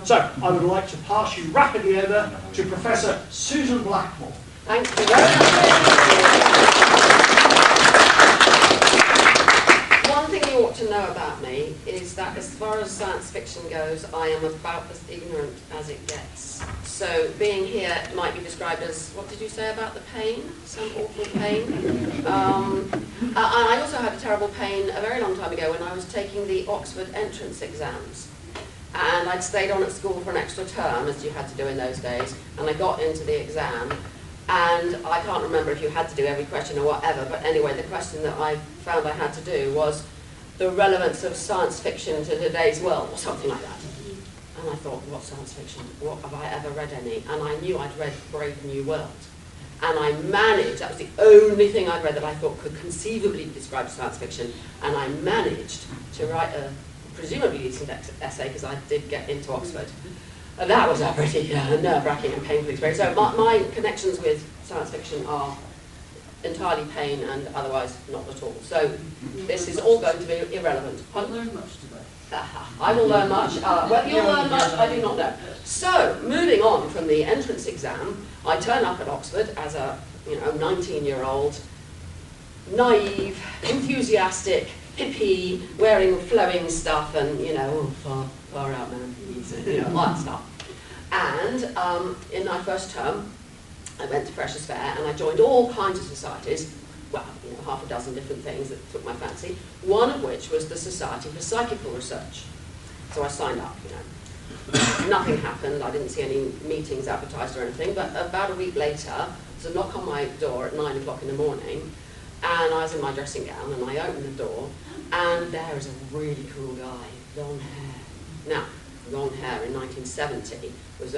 So, I would like to pass you rapidly over to Professor Susan Blackmore. Thank you very much. One thing you ought to know about me is that as far as science fiction goes, I am about as ignorant as it gets. So being here might be described as, what did you say about the pain? Some awful pain. I also had a terrible pain a very long time ago when I was taking the Oxford entrance exams. And I'd stayed on at school for an extra term, as you had to do in those days, and I got into the exam. And I can't remember if you had to do every question or whatever, but anyway, the question that I found I had to do was the relevance of science fiction to today's world, or something like that. And I thought, what science fiction? What have I ever read any? And I knew I'd read Brave New World. And I managed, that was the only thing I'd read that I thought could conceivably be described as science fiction, and I managed to write a presumably decent essay, because I did get into Oxford. And that was a pretty nerve-wracking and painful experience. So my connections with science fiction are entirely pain and otherwise not at all. So this is all going to be irrelevant. I learned much today. I will learn much. Whether you'll learn much, I do not know. So, moving on from the entrance exam, I turn up at Oxford as a 19-year-old, naive, enthusiastic, hippie, wearing flowing stuff and, far out man, all that stuff. And in my first term, I went to Freshers' Fair and I joined all kinds of societies, well, half a dozen different things that took my fancy, one of which was the Society for Psychical Research. So I signed up, Nothing happened, I didn't see any meetings advertised or anything, but about a week later, there was a knock on my door at 9 o'clock in the morning, and I was in my dressing gown, and I opened the door, and there was a really cool guy, long hair. Now, long hair in 1970 was,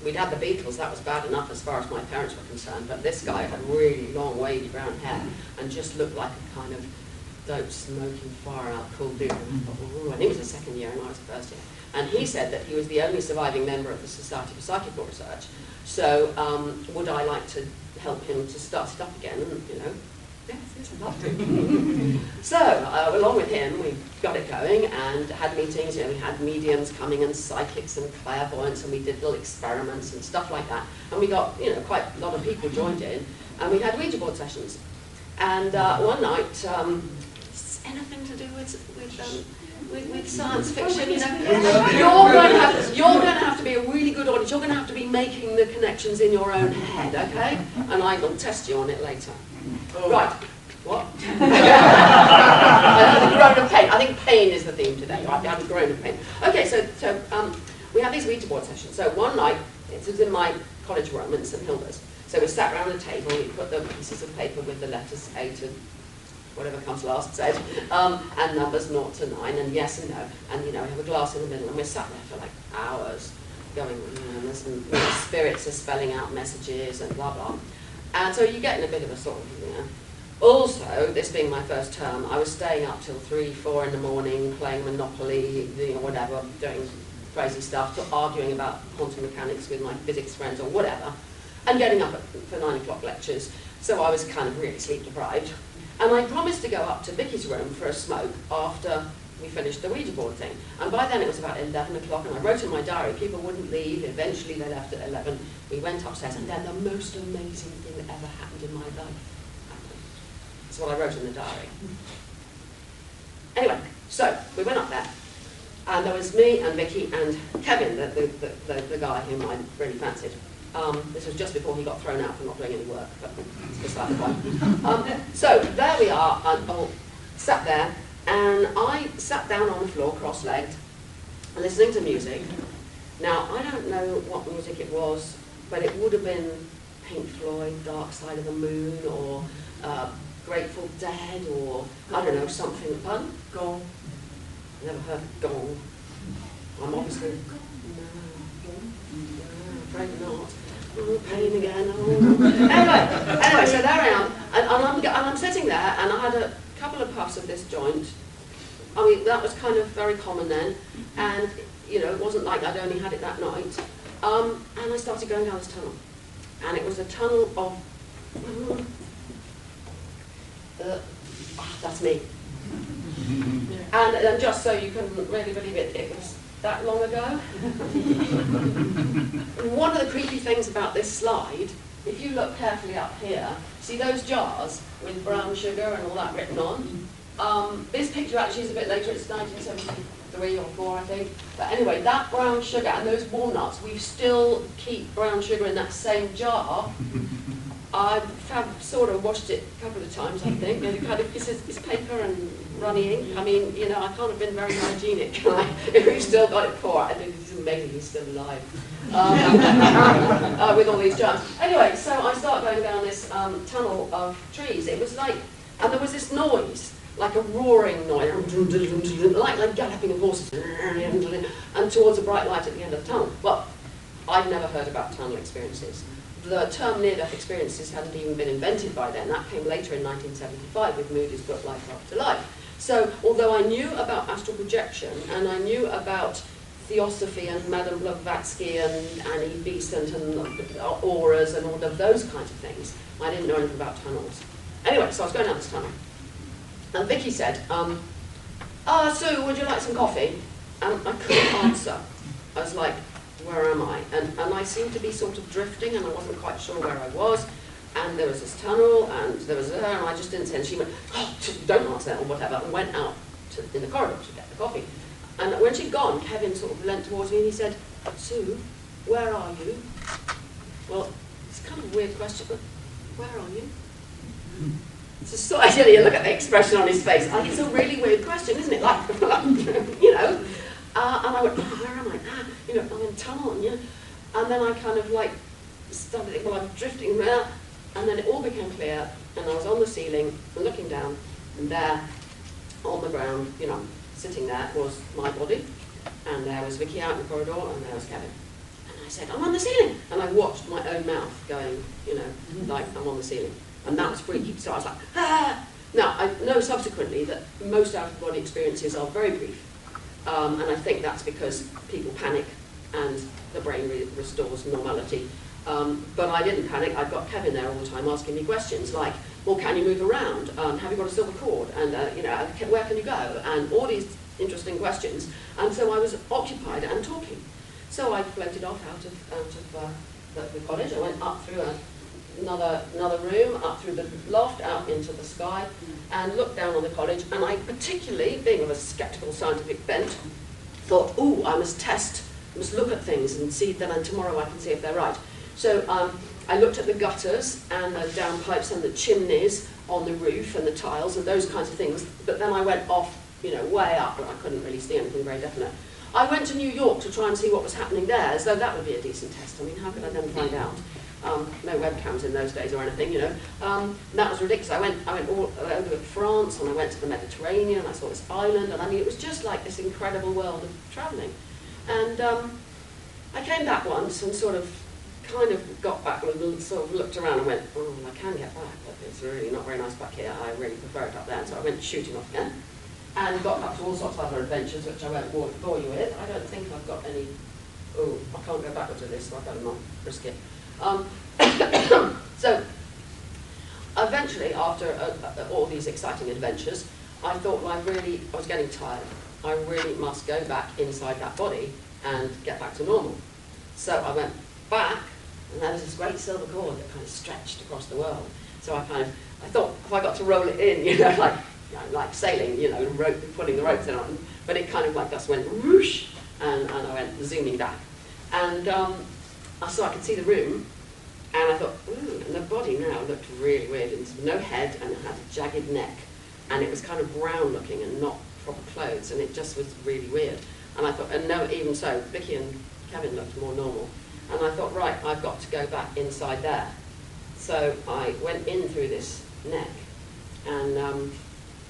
we'd had the Beatles, that was bad enough as far as my parents were concerned, but this guy had really long, wavy brown hair, and just looked like a kind of dope, smoking, far-out, cool dude. And I thought, ooh, and he was a second year, and I was a first year. And he said that he was the only surviving member of the Society for Psychical Research, so would I like to help him to start it up again, and, yes, I'd love to. So, along with him, we got it going and had meetings. We had mediums coming and psychics and clairvoyants, and we did little experiments and stuff like that. And we got, quite a lot of people joined in, and we had Ouija board sessions. And one night, anything to do with science fiction, you're going to have to be a really good audience. You're going to have to be making the connections in your own head, okay? And I will test you on it later. Oh. Right. What? I heard a groan of pain. I think pain is the theme today, right? I have a groan of pain. Okay, so we had these Ouija board sessions. So one night, it was in my college room in St Hilda's. So we sat around the table, we put the pieces of paper with the letters A to whatever comes last said, and numbers 0 to 9, and yes and no. And we have a glass in the middle, and we're sat there for like hours going, and there's some spirits are spelling out messages and blah, blah. And so you get in a bit of a sort of, Also, this being my first term, I was staying up till 3, 4 in the morning, playing Monopoly, whatever, doing crazy stuff, arguing about quantum mechanics with my physics friends or whatever, and getting up for 9 o'clock lectures. So I was kind of really sleep deprived. And I promised to go up to Vicky's room for a smoke after we finished the Ouija board thing. And by then it was about 11 o'clock, and I wrote in my diary, people wouldn't leave. Eventually they left at 11. We went upstairs, and then the most amazing thing that ever happened in my life happened. That's what I wrote in the diary. Anyway, so we went up there, and there was me and Vicky and Kevin, the guy whom I really fancied. This was just before he got thrown out for not doing any work, but it's beside the point. So there we are, sat there, and I sat down on the floor, cross-legged, listening to music. Now, I don't know what music it was, but it would have been Pink Floyd, Dark Side of the Moon, or Grateful Dead, or, I don't know, something. Pardon? Gong. Never heard of Gong. I'm obviously... No, afraid not. Oh, pain again. Oh. Anyway, so there I am, and I'm sitting there, and I had a couple of puffs of this joint. I mean, that was kind of very common then, and it wasn't like I'd only had it that night. And I started going down this tunnel, and it was a tunnel of. That's me. And just so you can really believe it, it was that long ago. One of the creepy things about this slide, if you look carefully up here, see those jars with brown sugar and all that written on? This picture actually is a bit later, it's 1973 or 4, I think. But anyway, that brown sugar and those walnuts, we still keep brown sugar in that same jar. I've sort of washed it a couple of times, I think. And it kind of, it's paper and runny ink. I mean, you know, I can't have been very hygienic, can I? If we've still got it poor, I think it's amazing he's still alive. With all these jars. Anyway, so I start going down this tunnel of trees. It was like, and there was this noise, like a roaring noise, like galloping of horses, and towards a bright light at the end of the tunnel. Well, I'd never heard about tunnel experiences. The term near-death experiences hadn't even been invented by then. That came later in 1975 with Moody's book Life After Life. So, although I knew about astral projection, and I knew about Theosophy and Madame Blavatsky and Annie Besant and auras and all of those kinds of things, I didn't know anything about tunnels. Anyway, so I was going down this tunnel. And Vicky said, Sue, would you like some coffee? And I couldn't answer. I was like, where am I? And I seemed to be sort of drifting, and I wasn't quite sure where I was. And there was this tunnel, and there was her, and I just didn't say. And she went, oh, don't answer that, or whatever, and went out in the corridor to get the coffee. And when she'd gone, Kevin sort of leant towards me, and he said, Sue, where are you? Well, it's kind of a weird question, but where are you? So actually, you look at the expression on his face. Like, it's a really weird question, isn't it? Like, you know. And I went, oh, where am I? You know, I'm in a tunnel, and, you know. And then I kind of like started thinking, well, I'm drifting there. And then it all became clear, and I was on the ceiling, and looking down, and there, on the ground, you know, sitting there was my body, and there was Vicky out in the corridor, and there was Kevin. And I said, I'm on the ceiling! And I watched my own mouth going, you know, like I'm on the ceiling. And that was freaky, so I was like, ah! Now, I know subsequently that most out-of-body experiences are very brief. And I think that's because people panic and the brain restores normality. But I didn't panic. I've got Kevin there all the time asking me questions like, well, can you move around? Have you got a silver cord? And, you know, where can you go? And all these interesting questions. And so I was occupied and talking. So I floated off out of the cottage. I went up through another room, up through the loft, out into the sky, and looked down on the college. And I particularly, being of a sceptical scientific bent, thought, ooh, I must look at things and see, then tomorrow I can see if they're right. So I looked at the gutters and the downpipes and the chimneys on the roof and the tiles and those kinds of things. But then I went off, you know, way up, and I couldn't really see anything very definite. I went to New York to try and see what was happening there, as though that would be a decent test. I mean, how could I then find out? No webcams in those days or anything, you know. That was ridiculous. I went all over France, and I went to the Mediterranean, and I saw this island, and I mean, it was just like this incredible world of travelling. And I came back once and sort of kind of got back and sort of looked around and went, oh, I can get back, but it's really not very nice back here. I really prefer it up there. And so I went shooting off again and got up to all sorts of other adventures, which I won't bore you with. I don't think I've got any, oh, I can't go backwards with this, so I better not risk it. So eventually, after all these exciting adventures, I thought, well, I was getting tired. I really must go back inside that body and get back to normal. So I went back, and there was this great silver cord that kind of stretched across the world. So I thought, if I got to roll it in, you know, like sailing, you know, putting the ropes in on, but it kind of like just went whoosh, and I went zooming back. And so I could see the room, and I thought, ooh, and the body now looked really weird. It was no head, and it had a jagged neck, and it was kind of brown looking and not proper clothes, and it just was really weird. And I thought, and no, even so, Vicky and Kevin looked more normal. And I thought, right, I've got to go back inside there. So I went in through this neck, and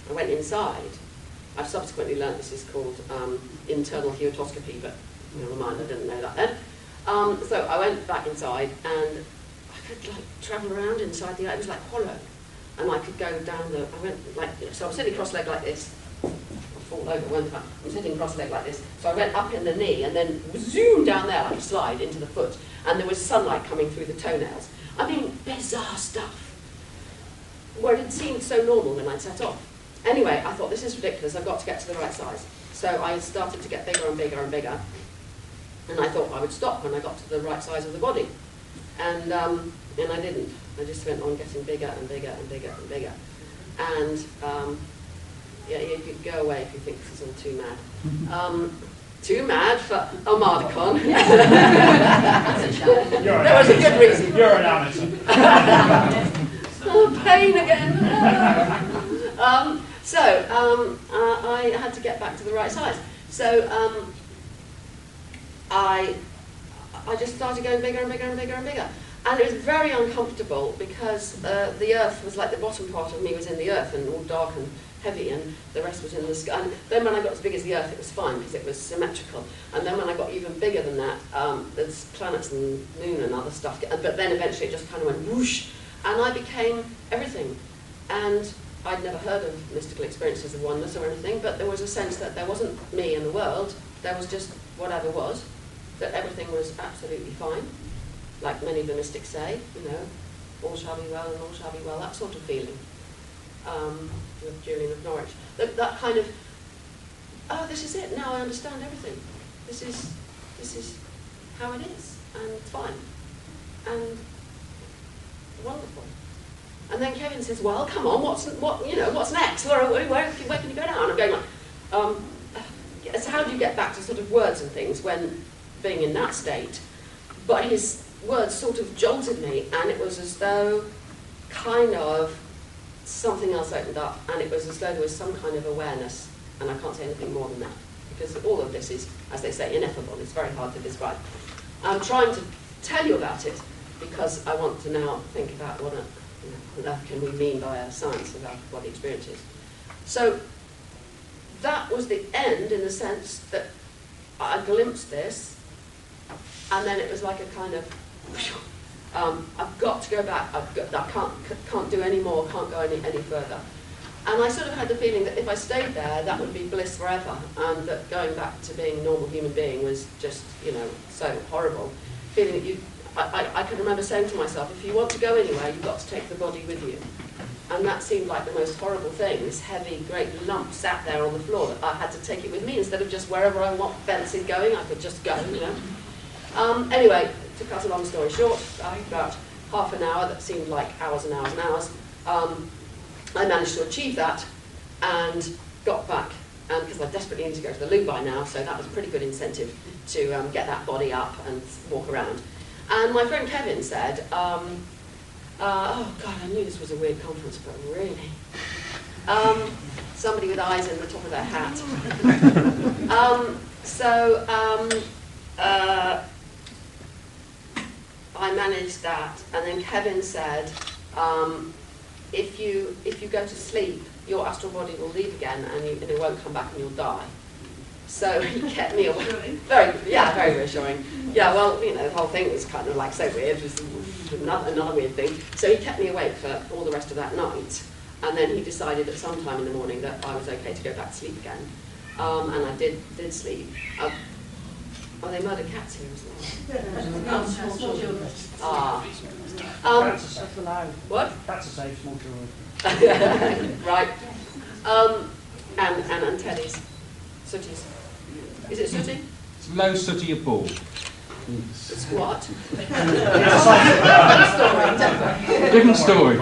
I went inside. I've subsequently learned this is called internal heatoscopy, but never mind, I didn't know that then. So I went back inside, and I could like travel around inside the, it was like hollow. And I could go down I went like, so I'm sitting cross-legged like this. Fall over one time. I'm sitting cross-legged like this. So I went up in the knee and then zoom down there like a slide into the foot. And there was sunlight coming through the toenails. I mean, bizarre stuff. Where it seemed so normal when I'd set off. Anyway, I thought, this is ridiculous. I've got to get to the right size. So I started to get bigger and bigger and bigger, and I thought I would stop when I got to the right size of the body, and I didn't. I just went on getting bigger and bigger and bigger and bigger, and yeah, you could go away if you think this is all too mad. Too mad for Armadacon. There was a good reason. You're an amateur. Oh, pain again. I had to get back to the right size. So I just started going bigger and bigger and bigger and bigger. And it was very uncomfortable because the earth was like the bottom part of me was in the earth and all dark and heavy, and the rest was in the sky. And then when I got as big as the earth, it was fine because it was symmetrical. And then when I got even bigger than that, there's planets and moon and other stuff. But then eventually it just kind of went whoosh, and I became everything. And I'd never heard of mystical experiences of oneness or anything, but there was a sense that there wasn't me in the world, there was just whatever was, that everything was absolutely fine, like many of the mystics say, you know, all shall be well and all shall be well, that sort of feeling. With Julian of Norwich. That kind of, oh, this is it, now I understand everything. This is how it is, and fine, and wonderful. And then Kevin says, well, come on, what's next? Where can you go now? And I'm going like, so how do you get back to sort of words and things when being in that state? But his words sort of jolted me, and it was as though kind of something else opened up, and it was as though there was some kind of awareness, and I can't say anything more than that, because all of this is, as they say, ineffable. It's very hard to describe. I'm trying to tell you about it because I want to now think about what can we mean by a science of out-of-body experiences. So that was the end, in the sense that I glimpsed this, and then it was like a kind of, I've got to go back, I can't do any more, can't go any further. And I sort of had the feeling that if I stayed there, that would be bliss forever, and that going back to being a normal human being was just, so horrible. Feeling that I can remember saying to myself, if you want to go anywhere, you've got to take the body with you. And that seemed like the most horrible thing, this heavy, great lump sat there on the floor, that I had to take it with me, instead of just wherever I want fancy going, I could just go, Anyway, to cut a long story short, about half an hour, that seemed like hours and hours and hours, I managed to achieve that and got back, because I desperately needed to go to the loo by now, so that was a pretty good incentive to get that body up and walk around. And my friend Kevin said, oh God, I knew this was a weird conference, but really. Somebody with eyes in the top of their hat. I managed that, and then Kevin said, if you go to sleep, your astral body will leave again, and it won't come back, and you'll die. So he kept me awake. Very reassuring. Yeah, well, the whole thing was kind of like so weird. It was another weird thing. So he kept me awake for all the rest of that night, and then he decided at some time in the morning that I was okay to go back to sleep again, and I did sleep. Oh, they murdered cats here as well. Small children. That's allowed. What? That's a safe, small children. Right. And teddies. Sooties. Is it sooty? It's low sooty a ball. It's what? Different story.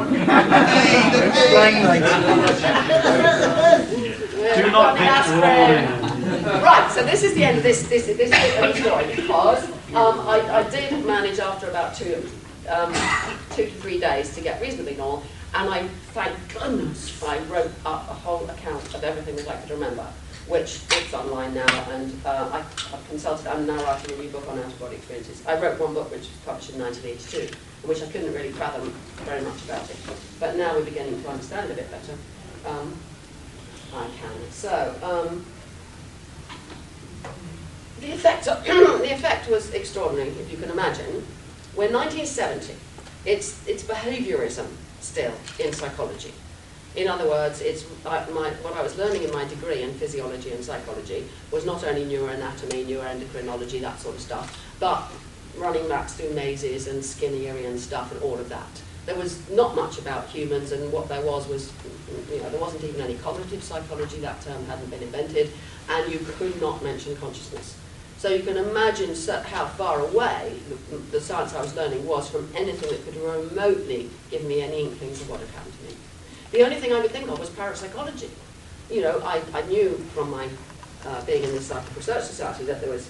Do not get rolling. Right, so this is the end of this bit of the story, because I did manage after about 2 to 3 days to get reasonably normal, and I, thank goodness, I wrote up a whole account of everything that I could remember, which is online now, and I've consulted. I'm now writing a new book on out-of-body experiences. I wrote one book which was published in 1982, in which I couldn't really fathom very much about it, but now we're beginning to understand it a bit better. I can. So, the effect was extraordinary, if you can imagine. We're 1970. It's behaviorism still in psychology. In other words, what I was learning in my degree in physiology and psychology was not only neuroanatomy, neuroendocrinology, that sort of stuff, but running maps through mazes and Skinnerian stuff and all of that. There was not much about humans, and what there was, there wasn't even any cognitive psychology. That term hadn't been invented, and you could not mention consciousness. So you can imagine how far away the science I was learning was from anything that could remotely give me any inklings of what had happened to me. The only thing I could think of was parapsychology. I knew from my being in the Psychic Research Society that there was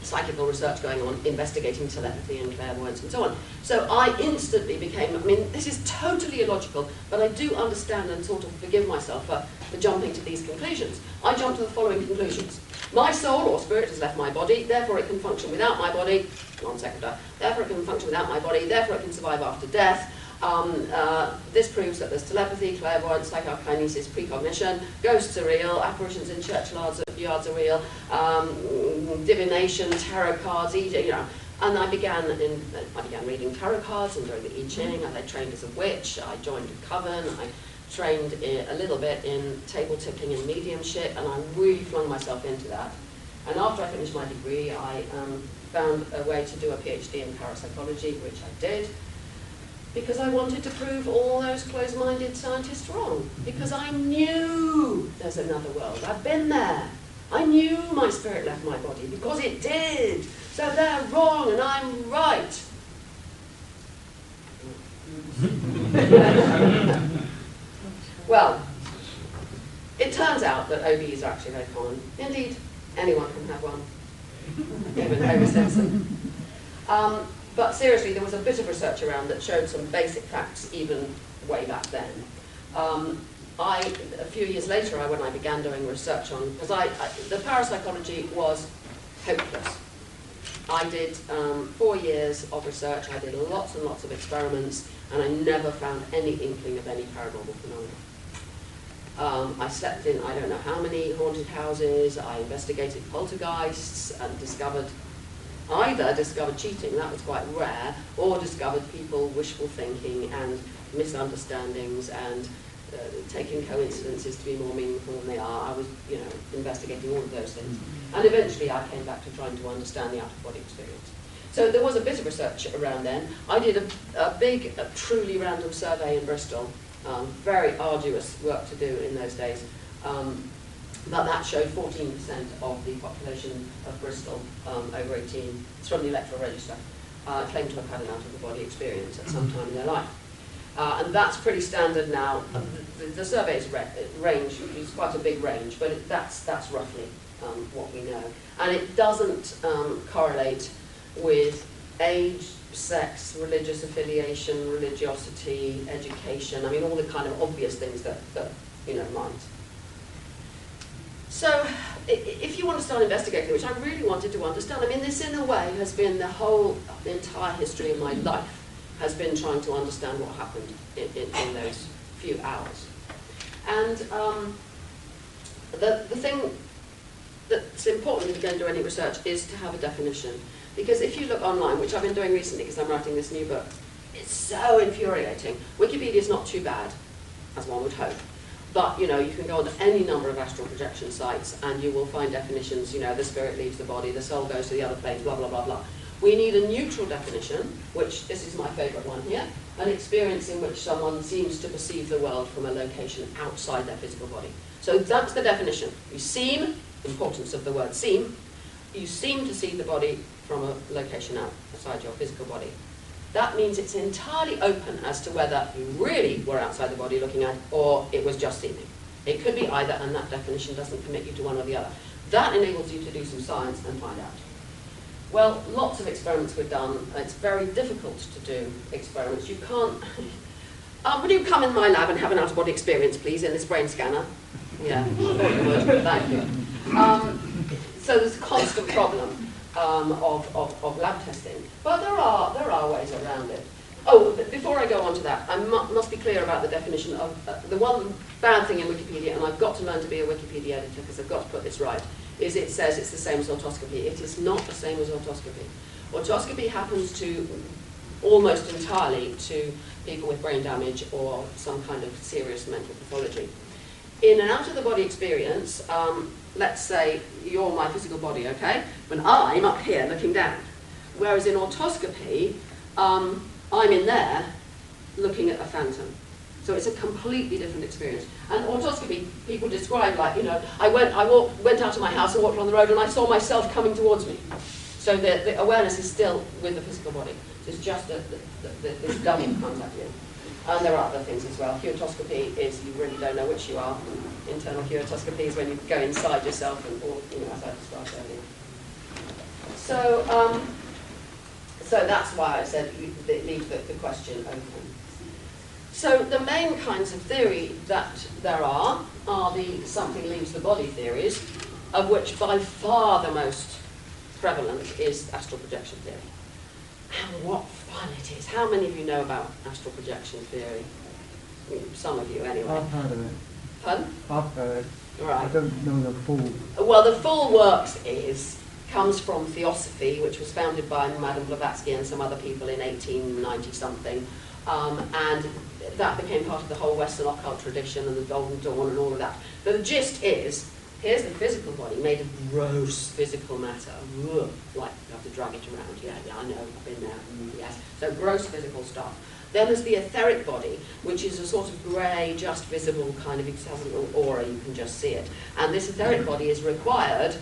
psychical research going on, investigating telepathy and clairvoyance and so on. So I instantly became, this is totally illogical, but I do understand and sort of forgive myself for jumping to these conclusions. I jumped to the following conclusions. My soul or spirit has left my body, therefore it can function without my body, non sequitur, therefore it can function without my body, therefore it can survive after death. This proves that there's telepathy, clairvoyance, psychokinesis, precognition, ghosts are real, apparitions in churchyards are real, divination, tarot cards, and I began reading tarot cards and doing the I Ching, and I trained as a witch, I joined a coven, I trained a little bit in table ticking and mediumship, and I really flung myself into that. And after I finished my degree, I found a way to do a PhD in parapsychology, which I did, because I wanted to prove all those closed-minded scientists wrong. Because I knew there's another world. I've been there. I knew my spirit left my body, because it did. So they're wrong and I'm right. Well, it turns out that OBs are actually very common. Indeed, anyone can have one, even Homer Simpson. But seriously, there was a bit of research around that showed some basic facts even way back then. A few years later, when I began doing research on, because the parapsychology was hopeless. I did 4 years of research, I did lots and lots of experiments, and I never found any inkling of any paranormal phenomena. I slept in I don't know how many haunted houses, I investigated poltergeists and either discovered cheating, that was quite rare, or discovered people wishful thinking and misunderstandings and taking coincidences to be more meaningful than they are. I was, investigating all of those things. And eventually I came back to trying to understand the out-of-body experience. So there was a bit of research around then. I did a big, truly random survey in Bristol. Very arduous work to do in those days. But that showed 14% of the population of Bristol over 18, it's from the electoral register, claimed to have had an out-of-the-body experience at some time in their life. And that's pretty standard now. The survey's range is quite a big range, but that's roughly what we know. And it doesn't correlate with age, sex, religious affiliation, religiosity, education, all the kind of obvious things that might. So, if you want to start investigating, which I really wanted to understand, this in a way has been the entire history of my life, has been trying to understand what happened in those few hours. And the thing that's important if you're going to do any research is to have a definition. Because if you look online, which I've been doing recently because I'm writing this new book, it's so infuriating. Wikipedia is not too bad, as one would hope. But, you can go onto any number of astral projection sites and you will find definitions, the spirit leaves the body, the soul goes to the other plane, blah, blah, blah, blah. We need a neutral definition, which this is my favourite one here, an experience in which someone seems to perceive the world from a location outside their physical body. So that's the definition. You seem, importance of the word seem, you seem to see the body from a location outside your physical body. That means it's entirely open as to whether you really were outside the body looking at, or it was just seeming. It could be either, and that definition doesn't commit you to one or the other. That enables you to do some science and find out. Well, lots of experiments were done. It's very difficult to do experiments. You can't... would you come in my lab and have an out-of-body experience, please, in this brain scanner? Yeah, thank you. So there's a constant problem of lab testing. But there are ways around it. Oh, before I go on to that, I must be clear about the definition of... the one bad thing in Wikipedia, and I've got to learn to be a Wikipedia editor because I've got to put this right, is it says it's the same as autoscopy. It is not the same as autoscopy. Autoscopy happens to almost entirely to people with brain damage or some kind of serious mental pathology. In an out-of-the-body experience, let's say you're my physical body, okay? But I'm up here looking down. Whereas in autoscopy, I'm in there looking at a phantom. So it's a completely different experience. And autoscopy, people describe like, you know, I went out of my house and walked on the road and I saw myself coming towards me. So the awareness is still with the physical body. It's just this dummy comes at you. And there are other things as well. Heatoscopy is you really don't know which you are. Internal heatoscopy is when you go inside yourself and all, you know, as I described earlier. So, so that's why I said leave the question open. So the main kinds of theory that there are the something leaves the body theories, of which by far the most prevalent is astral projection theory. And what fun it is. How many of you know about astral projection theory? Some of you anyway. I've heard of it. Pardon? I've heard. Right. I don't know the full. Well, the full works comes from Theosophy, which was founded by Madame Blavatsky and some other people in 1890-something. And that became part of the whole Western occult tradition and the Golden Dawn and all of that. But the gist is, here's the physical body made of gross physical matter. Ugh, like you have to drag it around. Yeah, I know, I've been there. Yes. So gross physical stuff. Then there's the etheric body, which is a sort of grey, just visible kind of, it has a little aura, you can just see it. And this etheric body is required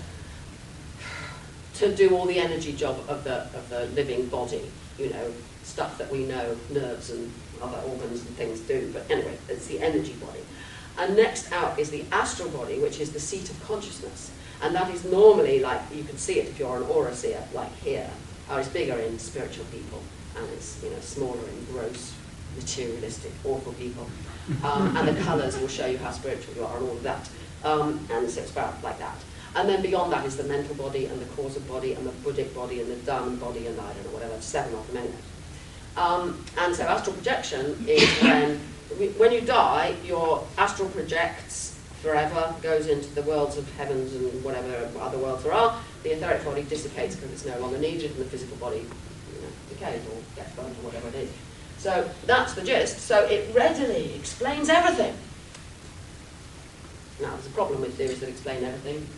to do all the energy job of the living body, you know, stuff that we know nerves and other organs and things do. But anyway, it's the energy body. And next out is the astral body, which is the seat of consciousness. And that is normally, like, you can see it if you're an aura seer, like here. It's bigger in spiritual people, and it's, you know, smaller in gross, materialistic, awful people. And the colours will show you how spiritual you are and all of that. And so it's about like that. And then beyond that is the mental body and the causal body and the Buddhic body and the Dharma body and I don't know, whatever, 7 of them anyway. And so astral projection is when you die, your astral projects forever, goes into the worlds of heavens and whatever other worlds there are. The etheric body dissipates because it's no longer needed, and the physical body, you know, decays or gets burnt or whatever it is. So that's the gist. So it readily explains everything. Now, there's a problem with theories that explain everything.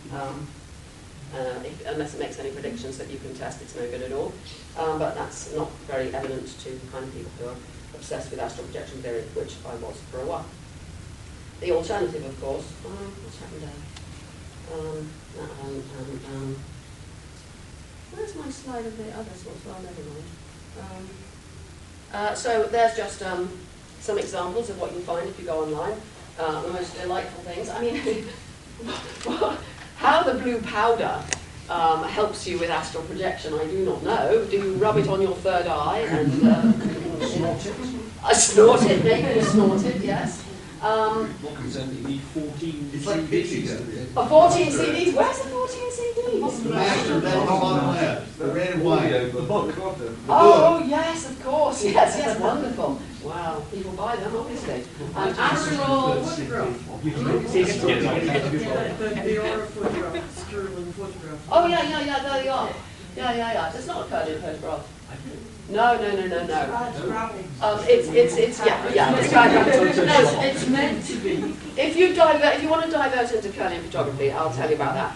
Unless it makes any predictions that you can test, it's no good at all. But that's not very evident to the kind of people who are obsessed with astral projection theory, which I was for a while. The alternative, of course, what's happened there? Where's my slide of the others? Well, never mind. So there's just some examples of what you find if you go online. The most delightful things. I mean, how the blue powder helps you with astral projection, I do not know. Do you rub it on your third eye and Snort it? Snort it, maybe snort it, yes. What concerned you need 14 It's like CDs. 14 CDs? Where's the 14 CDs? Master, down the bottom left, the red and white. The book. Oh, yes, of course. Yes, wonderful. Wow, people buy them, obviously. Astral. They are photographs, sterling photographs. Oh, yeah, there they are. Yeah. There's not a curly photograph. No. It's It's meant to be. If you want to divert into Curlian photography, I'll tell you about that.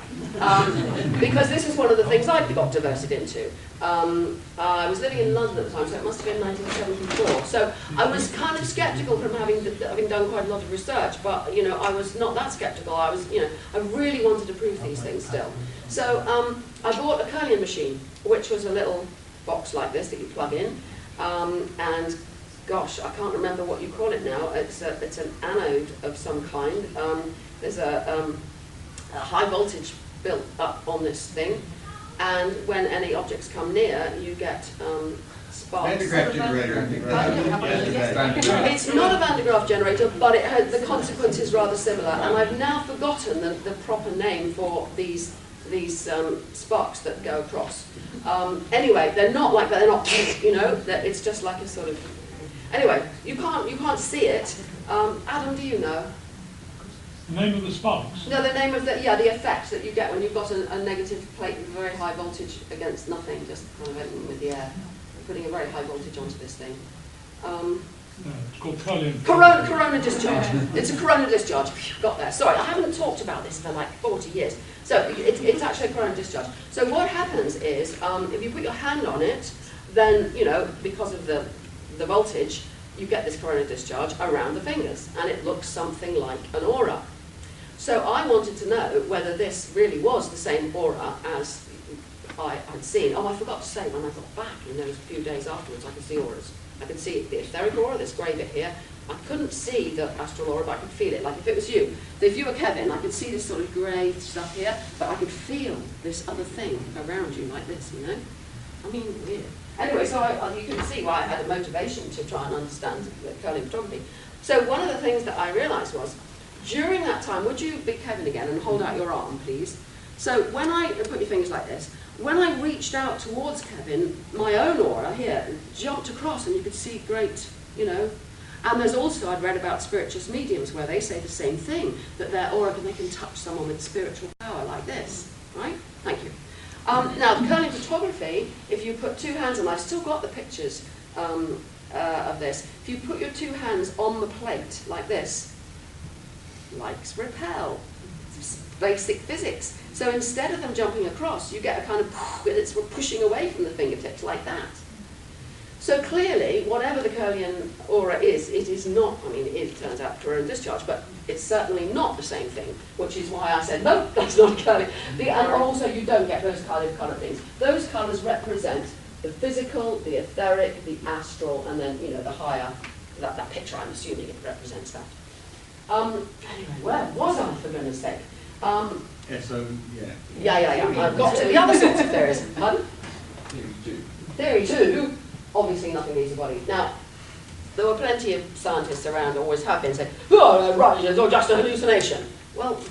Because this is one of the things I got diverted into. I was living in London at the time, so it must have been 1974. So I was kind of sceptical from having done quite a lot of research, but you know, I was not that sceptical. I was, you know, I really wanted to prove these things still. So I bought a Curlian machine, which was a little box like this that you plug in, and gosh, I can't remember what you call it now. It's an anode of some kind. There's a high voltage built up on this thing, and when any objects come near, you get sparks. Van de Graaff generator. It's not a Van de Graaff generator, but it has, the consequence is rather similar, and I've now forgotten the proper name for these sparks that go across. Anyway, they're not like that. They're not, you know. It's just like a sort of. Anyway, you can't see it. Adam, do you know? The name of the sparks? No, the name of the effect that you get when you've got a negative plate with very high voltage against nothing, just kind of opening with the air, putting a very high voltage onto this thing. No, it's called Curlian. Corona discharge. It's a corona discharge. Got there. Sorry, I haven't talked about this for like 40 years. So it's actually a corona discharge. So what happens is, if you put your hand on it, then, you know, because of the voltage, you get this coronal discharge around the fingers, and it looks something like an aura. So I wanted to know whether this really was the same aura as I had seen. Oh, I forgot to say, when I got back in those few days afterwards, I could see auras. I could see the etheric aura, this grey bit here. I couldn't see the astral aura, but I could feel it, like if it was you. So if you were Kevin, I could see this sort of grey stuff here, but I could feel this other thing around you, like this, you know? I mean, weird. Anyway, so you can see why I had a motivation to try and understand curling photography. So one of the things that I realised was, during that time, would you be Kevin again and hold out your arm, please? So when I put your fingers like this, when I reached out towards Kevin, my own aura here jumped across, and you could see great, you know. And there's also, I'd read about spirituous mediums where they say the same thing, that their aura, they can touch someone with spiritual power like this, right? Thank you. Now, curling photography, if you put two hands, and I've still got the pictures of this, if you put your two hands on the plate like this, likes repel. It's basic physics. So instead of them jumping across, you get a kind of, it's pushing away from the fingertips like that. So clearly, whatever the Curlian aura is, it is not, I mean, it turns out coronal discharge, but it's certainly not the same thing, which is why I said, no, that's not curling. And also, you don't get those kind of colour things. Those colours represent the physical, the etheric, the astral, and then, you know, the higher, that picture, I'm assuming it represents that. Anyway, where was I, for goodness sake? Yeah. I've got to the other sorts of theories. Pardon? Theory 2. Theory 2, obviously nothing leaves the body. Now, there were plenty of scientists around, always have been, saying, oh, right, it's all just a hallucination. Well,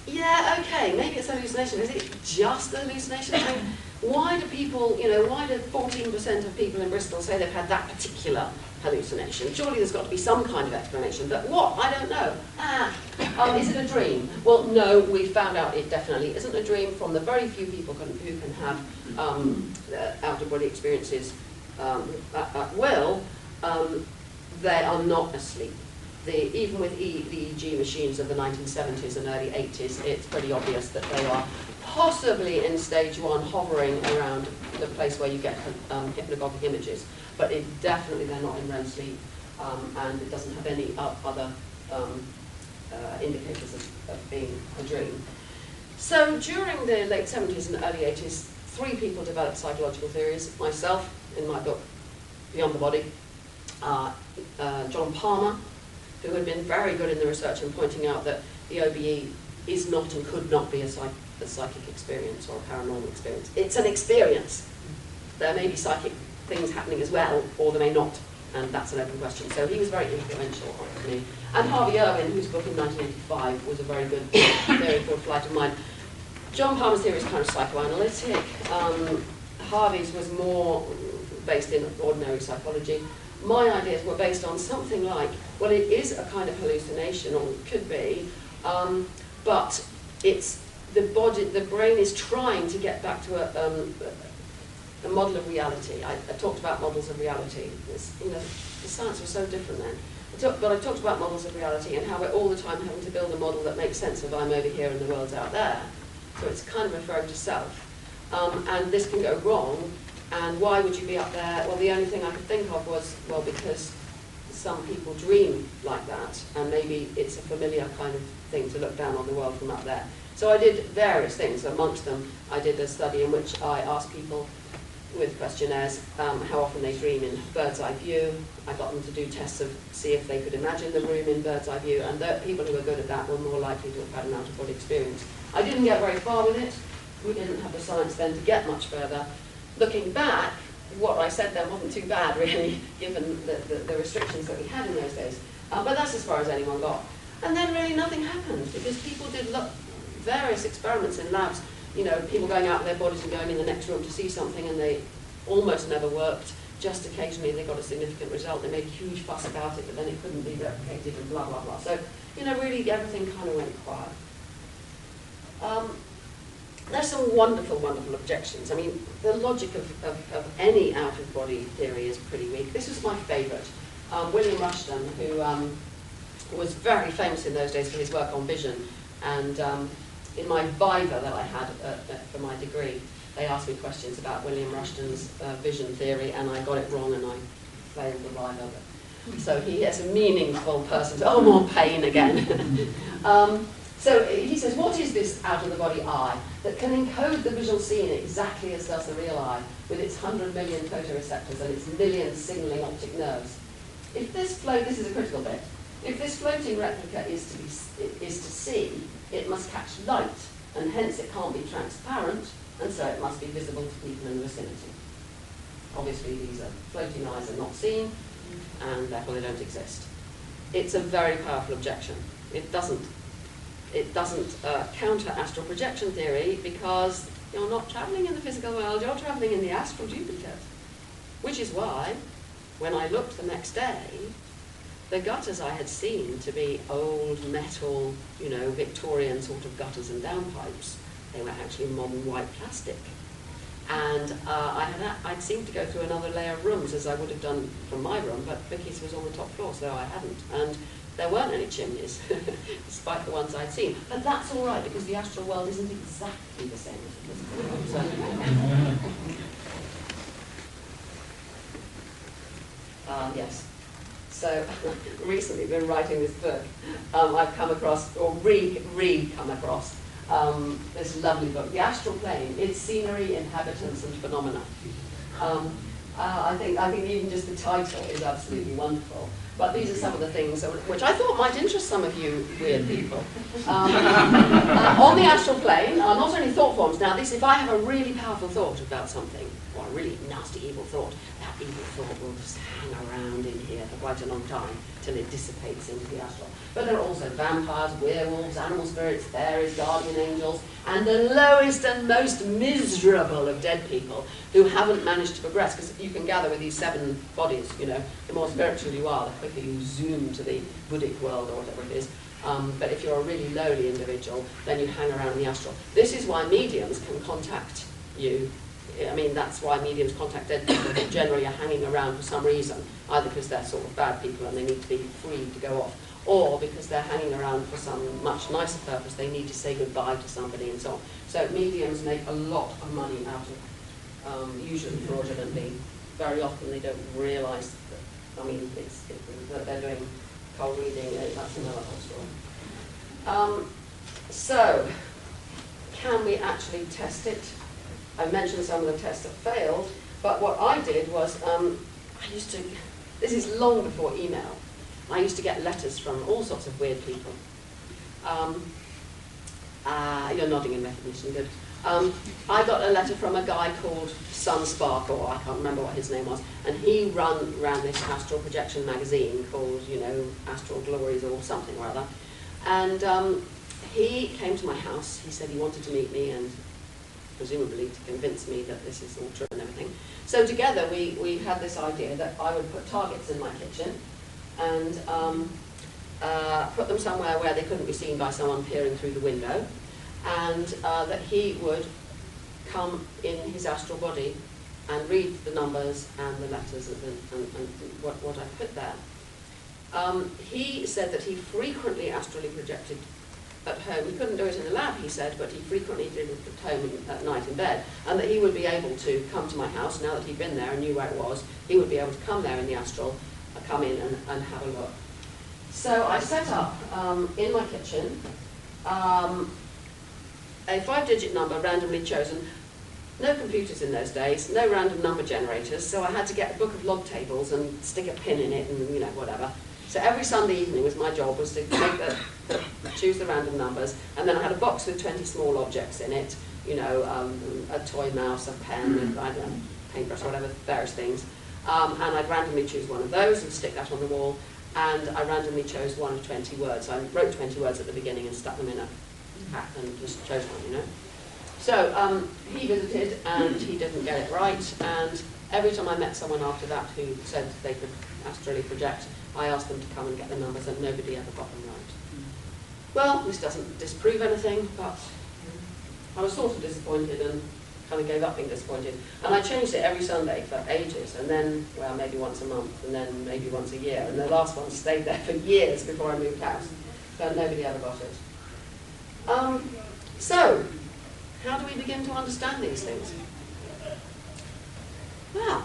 yeah, okay, maybe it's a hallucination. Is it just a hallucination? I mean, why do people, you know, why do 14% of people in Bristol say they've had that particular hallucination? Surely there's got to be some kind of explanation, but what? I don't know. Is it a dream? Well, no, we found out it definitely isn't a dream from the very few people who can have out-of-body experiences at will. They are not asleep. Even with the EEG machines of the 1970s and early 80s, it's pretty obvious that they are possibly in stage 1, hovering around the place where you get hypnagogic images. But definitely they're not in REM sleep, and it doesn't have any other indicators of being a dream. So during the late 70s and early 80s, 3 people developed psychological theories. Myself, in my book, Beyond the Body, John Palmer, who had been very good in the research in pointing out that the OBE is not and could not be a psychic experience or a paranormal experience. It's an experience. There may be psychic things happening as well, or there may not, and that's an open question. So he was very influential on me. And Harvey Irwin, whose book in 1985 was a very good theory called Flight of Mind. John Palmer's theory is kind of psychoanalytic. Harvey's was more based in ordinary psychology. My ideas were based on something like, well, it is a kind of hallucination, or it could be, but it's the brain is trying to get back to a model of reality. I talked about models of reality. You know, the science was so different then. But I talked about models of reality and how we're all the time having to build a model that makes sense of I'm over here and the world's out there. So it's kind of referring to self. And this can go wrong. And why would you be up there? Well, the only thing I could think of was, well, because some people dream like that, and maybe it's a familiar kind of thing to look down on the world from up there. So I did various things. Amongst them, I did a study in which I asked people with questionnaires how often they dream in bird's eye view. I got them to do tests to see if they could imagine the room in bird's eye view, and the people who were good at that were more likely to have had an out-of-body experience. I didn't get very far with it. We didn't have the science then to get much further. Looking back, what I said then wasn't too bad, really, given the restrictions that we had in those days. But that's as far as anyone got. And then really nothing happened, because people did various experiments in labs, you know, people going out of their bodies and going in the next room to see something, and they almost never worked. Just occasionally they got a significant result. They made a huge fuss about it, but then it couldn't be replicated and blah, blah, blah. So, you know, really everything kind of went quiet. There's some wonderful, wonderful objections. I mean, the logic of any out-of-body theory is pretty weak. This was my favourite. William Rushton, who was very famous in those days for his work on vision. And in my viva that I had for my degree, they asked me questions about William Rushton's vision theory, and I got it wrong, and I failed the ride of it. So he is a meaningful person. Oh, more pain again. So he says, what is this out-of-the-body eye that can encode the visual scene exactly as does the real eye, with its 100 million photoreceptors and its million signaling optic nerves? If this this is a critical bit, if this floating replica is to see, it must catch light, and hence it can't be transparent, and so it must be visible to people in the vicinity. Obviously these are floating eyes are not seen, and therefore they don't exist. It's a very powerful objection. It doesn't counter astral projection theory, because you're not travelling in the physical world, you're travelling in the astral duplicate. Which is why, when I looked the next day, the gutters I had seen to be old metal, Victorian sort of gutters and downpipes, they were actually modern white plastic. And I'd seemed to go through another layer of rooms, as I would have done from my room, but Vicky's was on the top floor, so I hadn't. And there weren't any chimneys, despite the ones I'd seen. But that's all right, because the astral world isn't exactly the same as the physical world. So, yes. So, recently been writing this book. I've come across, or come across, this lovely book, The Astral Plane, Its Scenery, Inhabitants and Phenomena. I think even just the title is absolutely wonderful. But these are some of the things which I thought might interest some of you weird people. On the astral plane are not only thought forms. Now, if I have a really powerful thought about something, or a really nasty evil thought, that evil thought will just hang around in here for quite a long time till it dissipates into the astral. But there are also vampires, werewolves, animal spirits, fairies, guardian angels, and the lowest and most miserable of dead people who haven't managed to progress, because you can gather with these 7 bodies, the more spiritual you are, the quicker you zoom to the Buddhic world or whatever it is. But if you're a really lowly individual, then you hang around in the astral. This is why mediums can contact you. I mean, that's why mediums contact dead people who generally are hanging around for some reason, either because they're sort of bad people and they need to be free to go off, or because they're hanging around for some much nicer purpose, they need to say goodbye to somebody and so on. So mediums make a lot of money out of, usually fraudulently. Very often they don't realise that, that they're doing cold reading, that's another whole story. So, can we actually test it? I mentioned some of the tests that failed, but what I did was, this is long before email, I used to get letters from all sorts of weird people. You're nodding in recognition, good. I got a letter from a guy called Sunspark, or I can't remember what his name was, and he ran this astral projection magazine called, Astral Glories or something or other. And he came to my house. He said he wanted to meet me, and presumably to convince me that this is all true and everything. So together we had this idea that I would put targets in my kitchen and put them somewhere where they couldn't be seen by someone peering through the window, and that he would come in his astral body and read the numbers and the letters and what I put there. He said that he frequently astrally projected at home. He couldn't do it in the lab, he said, but he frequently did it at home at night in bed, and that he would be able to come to my house now that he'd been there and knew where it was. He would be able to come there in the astral, come in and have a look. So I set up in my kitchen a 5-digit number randomly chosen. No computers in those days, no random number generators, so I had to get a book of log tables and stick a pin in it and whatever. So every Sunday evening my job was to choose the random numbers, and then I had a box with 20 small objects in it, a toy mouse, a pen, I don't know, paintbrush, whatever, various things. And I'd randomly choose one of those and stick that on the wall, and I randomly chose one of 20 words. I wrote 20 words at the beginning and stuck them in a hat and just chose one, So he visited and he didn't get it right, and every time I met someone after that who said they could astrally project, I asked them to come and get the numbers, and nobody ever got them right. Well, this doesn't disprove anything, but I was sort of disappointed and kind of gave up being disappointed. And I changed it every Sunday for ages, and then, well, maybe once a month, and then maybe once a year, and the last one stayed there for years before I moved house, but nobody ever got it. So, how do we begin to understand these things? Well,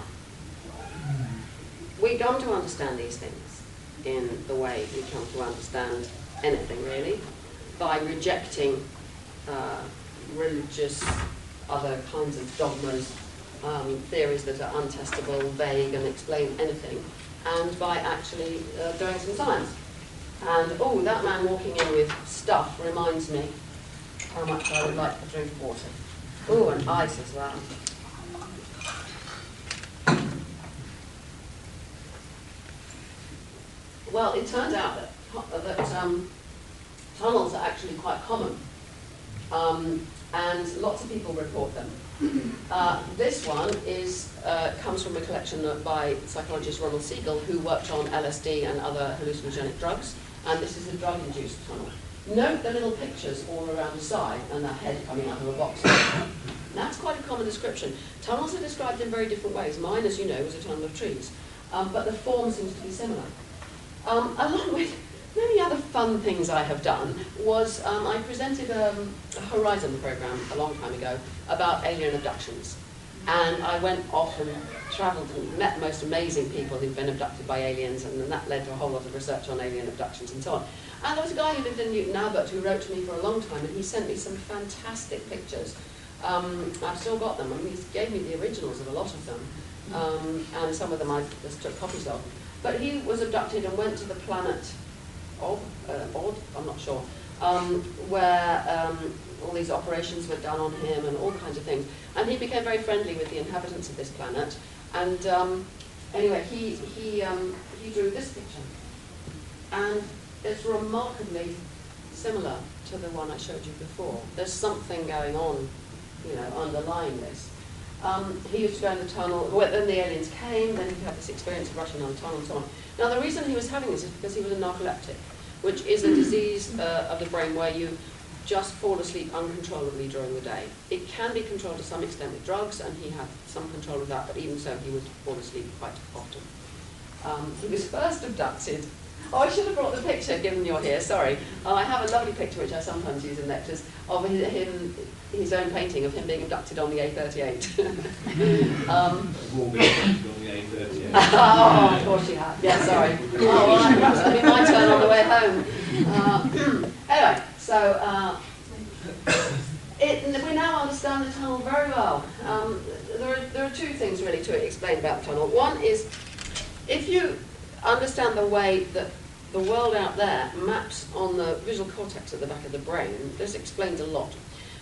we go come to understand these things in the way we come to understand anything really, by rejecting religious, other kinds of dogmas, theories that are untestable, vague, and explain anything, and by actually doing some science. And, oh, that man walking in with stuff reminds me how much I would like to drink water. Oh, and ice as well. Well, it turns out that tunnels are actually quite common, and lots of people report them. This one comes from a collection by psychologist Ronald Siegel, who worked on LSD and other hallucinogenic drugs, and this is a drug-induced tunnel. Note the little pictures all around the side and the head coming out of a box. That's quite a common description. Tunnels are described in very different ways. Mine, as you know, was a tunnel of trees, but the form seems to be similar. Along with many other fun things I have done was I presented a Horizon program a long time ago about alien abductions. And I went off and travelled and met the most amazing people who've been abducted by aliens, and then that led to a whole lot of research on alien abductions and so on. And there was a guy who lived in Newton Abbot who wrote to me for a long time, and he sent me some fantastic pictures. I've still got them. I mean, he gave me the originals of a lot of them, and some of them I just took copies of. But he was abducted and went to the planet Odd, I'm not sure, where all these operations were done on him and all kinds of things. And he became very friendly with the inhabitants of this planet. And anyway, he drew this picture. And it's remarkably similar to the one I showed you before. There's something going on, you know, underlying this. He used to go in the tunnel, well, then the aliens came, then he had this experience of rushing down the tunnel and so on. Now the reason he was having this is because he was a narcoleptic, which is a disease of the brain where you just fall asleep uncontrollably during the day. It can be controlled to some extent with drugs, and he had some control of that, but even so he would fall asleep quite often. He was first abducted. Oh, I should have brought the picture, given you're here, sorry. I have a lovely picture, which I sometimes use in lectures, of his own painting of him being abducted on the A38. On the A38. Oh, of course you have. Yeah, sorry. Oh, well, perhaps it'll be my turn on the way home. Anyway, so we now understand the tunnel very well. There are two things really to explain about the tunnel. One is, if you understand the way that the world out there maps on the visual cortex at the back of the brain, this explains a lot.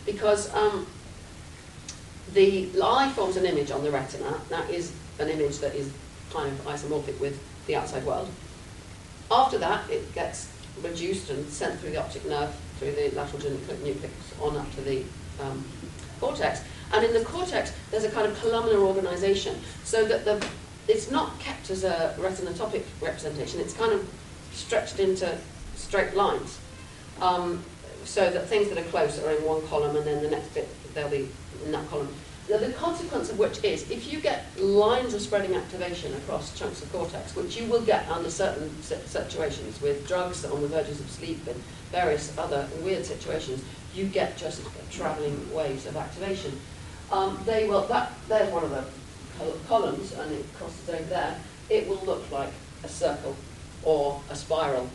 Because the eye forms an image on the retina. That is an image that is kind of isomorphic with the outside world. After that, it gets reduced and sent through the optic nerve, through the lateral nucleus, on up to the cortex. And in the cortex, there's a kind of columnar organization, so that it's not kept as a retinotopic representation. It's kind of stretched into straight lines, so that things that are close are in one column, and then the next bit they'll be in that column. Now, the consequence of which is, if you get lines of spreading activation across chunks of cortex, which you will get under certain situations with drugs on the verges of sleep and various other weird situations, you get just travelling waves of activation. There's one of the columns, and it crosses over there. It will look like a circle or a spiral,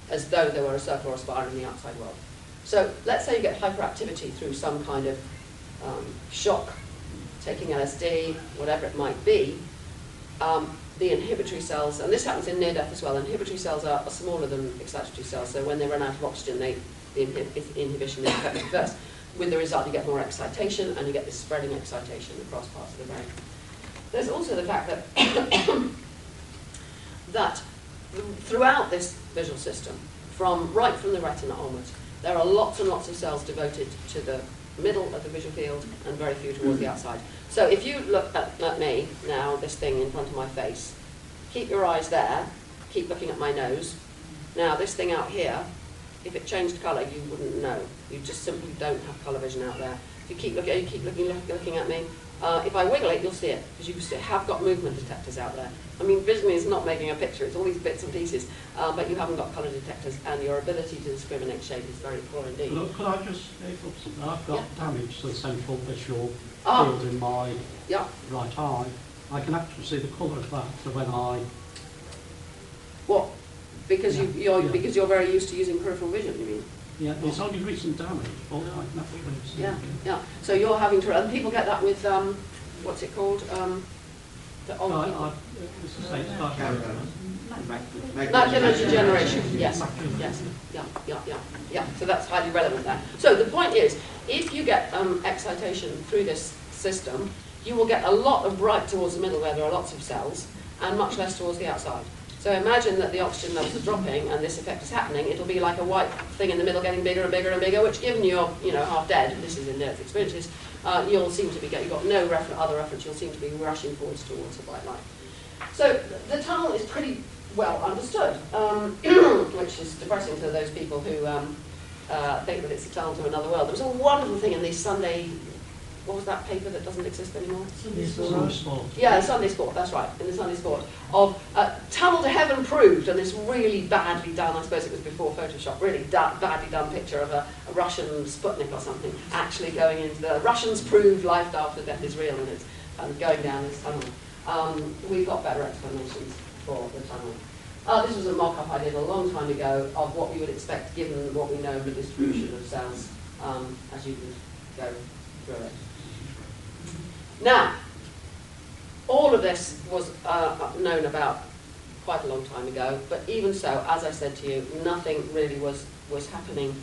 as though there were a circle or a spiral in the outside world. So let's say you get hyperactivity through some kind of shock, taking LSD, whatever it might be. The inhibitory cells, and this happens in near-death as well, inhibitory cells are smaller than excitatory cells, so when they run out of oxygen, the inhibition is affected first. With the result, you get more excitation, and you get this spreading excitation across parts of the brain. There's also the fact that that throughout this visual system, right from the retina onwards, there are lots and lots of cells devoted to the middle of the visual field and very few towards the outside. So if you look at me now, this thing in front of my face, keep your eyes there, keep looking at my nose. Now this thing out here, if it changed colour, you wouldn't know. You just simply don't have colour vision out there. If you keep looking at me, if I wiggle it, you'll see it, because you have got movement detectors out there. I mean, vision is not making a picture, it's all these bits and pieces, but you haven't got colour detectors, and your ability to discriminate shape is very poor indeed. Look, could I just I've got damage to the central visual Ah. field in my Yeah. right eye. I can actually see the colour of that. So when I What? Because Yeah. because you're very used to using peripheral vision, you mean? it's only recent damage, but I can actually see. Yeah, yeah. So you're having to, and people get that with, what's it called? The old people. As I say, it's dark area. Macular degeneration, yes, yeah. So that's highly relevant there. So the point is, if you get excitation through this system, you will get a lot of bright towards the middle where there are lots of cells, and much less towards the outside. So imagine that the oxygen levels are dropping and this effect is happening. It'll be like a white thing in the middle getting bigger and bigger and bigger, which given you're half dead, this is in near experiences, you'll seem to be you've got no other reference, you'll seem to be rushing forwards towards a bright light. So the tunnel is pretty well understood, which is depressing to those people who think that it's a tunnel to another world. There was a wonderful thing in the Sunday, what was that paper that doesn't exist anymore? Sunday Sport. Yeah, Sunday Sport, that's right, in the Sunday Sport, of Tunnel to Heaven Proved, and this really badly done, I suppose it was before Photoshop, really badly done picture of a Russian Sputnik or something actually going into the Russians proved life after death is real, and it's going down this tunnel. We've got better explanations for the tunnel. This was a mock-up I did a long time ago of what we would expect given what we know of the distribution of cells as you would go through it. Now, all of this was known about quite a long time ago, but even so, as I said to you, nothing really was happening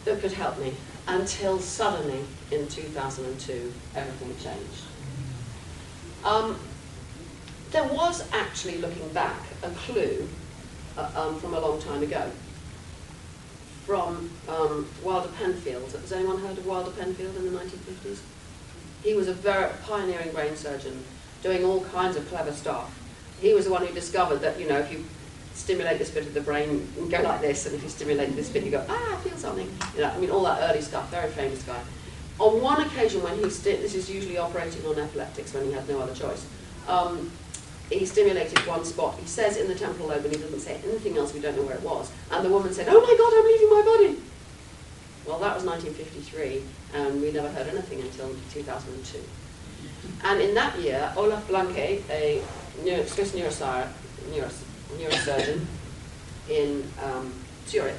that could help me until suddenly in 2002 everything changed. There was actually, looking back, a clue from a long time ago from Wilder Penfield. Has anyone heard of Wilder Penfield in the 1950s? He was a very pioneering brain surgeon doing all kinds of clever stuff. He was the one who discovered that, if you stimulate this bit of the brain, you go like this, and if you stimulate this bit, you go, I feel something. All that early stuff, very famous guy. On one occasion when this is usually operating on epileptics when he had no other choice, he stimulated one spot, he says in the temporal lobe, and he doesn't say anything else, we don't know where it was. And the woman said, oh my God, I'm leaving my body. Well, that was 1953, and we never heard anything until 2002. And in that year, Olaf Blanke, a Swiss neurosurgeon in Zurich,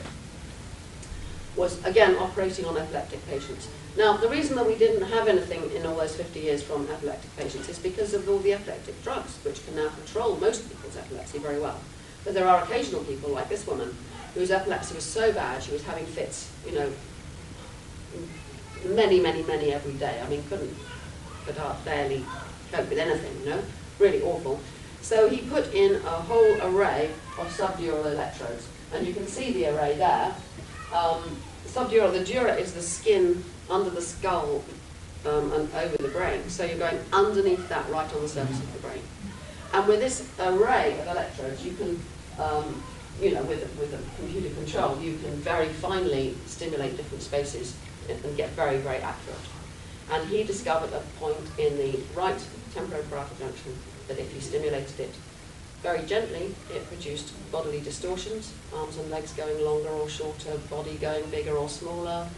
was again operating on epileptic patients. Now, the reason that we didn't have anything in all those 50 years from epileptic patients is because of all the epileptic drugs, which can now control most people's epilepsy very well. But there are occasional people, like this woman, whose epilepsy was so bad she was having fits, many every day. I mean, could barely cope with anything, really awful. So he put in a whole array of subdural electrodes, and you can see the array there. Subdural, the dura is the skin under the skull and over the brain. So you're going underneath that, right on the surface of the brain. And with this array of electrodes, you can, with a computer control, you can very finely stimulate different spaces and get very, very accurate. And he discovered a point in the right temporoparietal junction that if you stimulated it very gently, it produced bodily distortions, arms and legs going longer or shorter, body going bigger or smaller,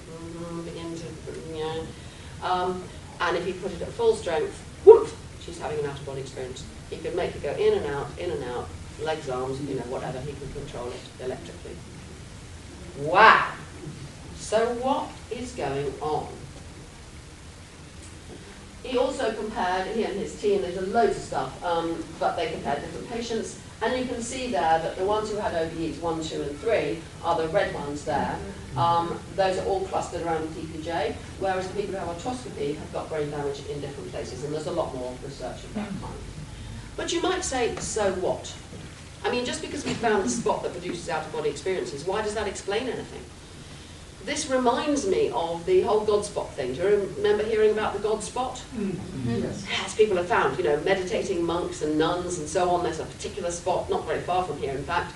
and if you put it at full strength, whoop, she's having an out-of-body experience. He could make it go in and out, legs, arms, whatever, he could control it electrically. Wow! So what is going on? He also compared, he and his team, there's loads of stuff, but they compared different patients, and you can see there that the ones who had OBEs 1, 2, and 3 are the red ones there. Those are all clustered around the TPJ, whereas the people who have otoscopy have got brain damage in different places, and there's a lot more research of that kind. But you might say, so what? I mean, just because we found the spot that produces out-of-body experiences, why does that explain anything? This reminds me of the whole God spot thing. Do you remember hearing about the God spot? Yes. Yes, people have found, meditating monks and nuns and so on. There's a particular spot, not very far from here, in fact,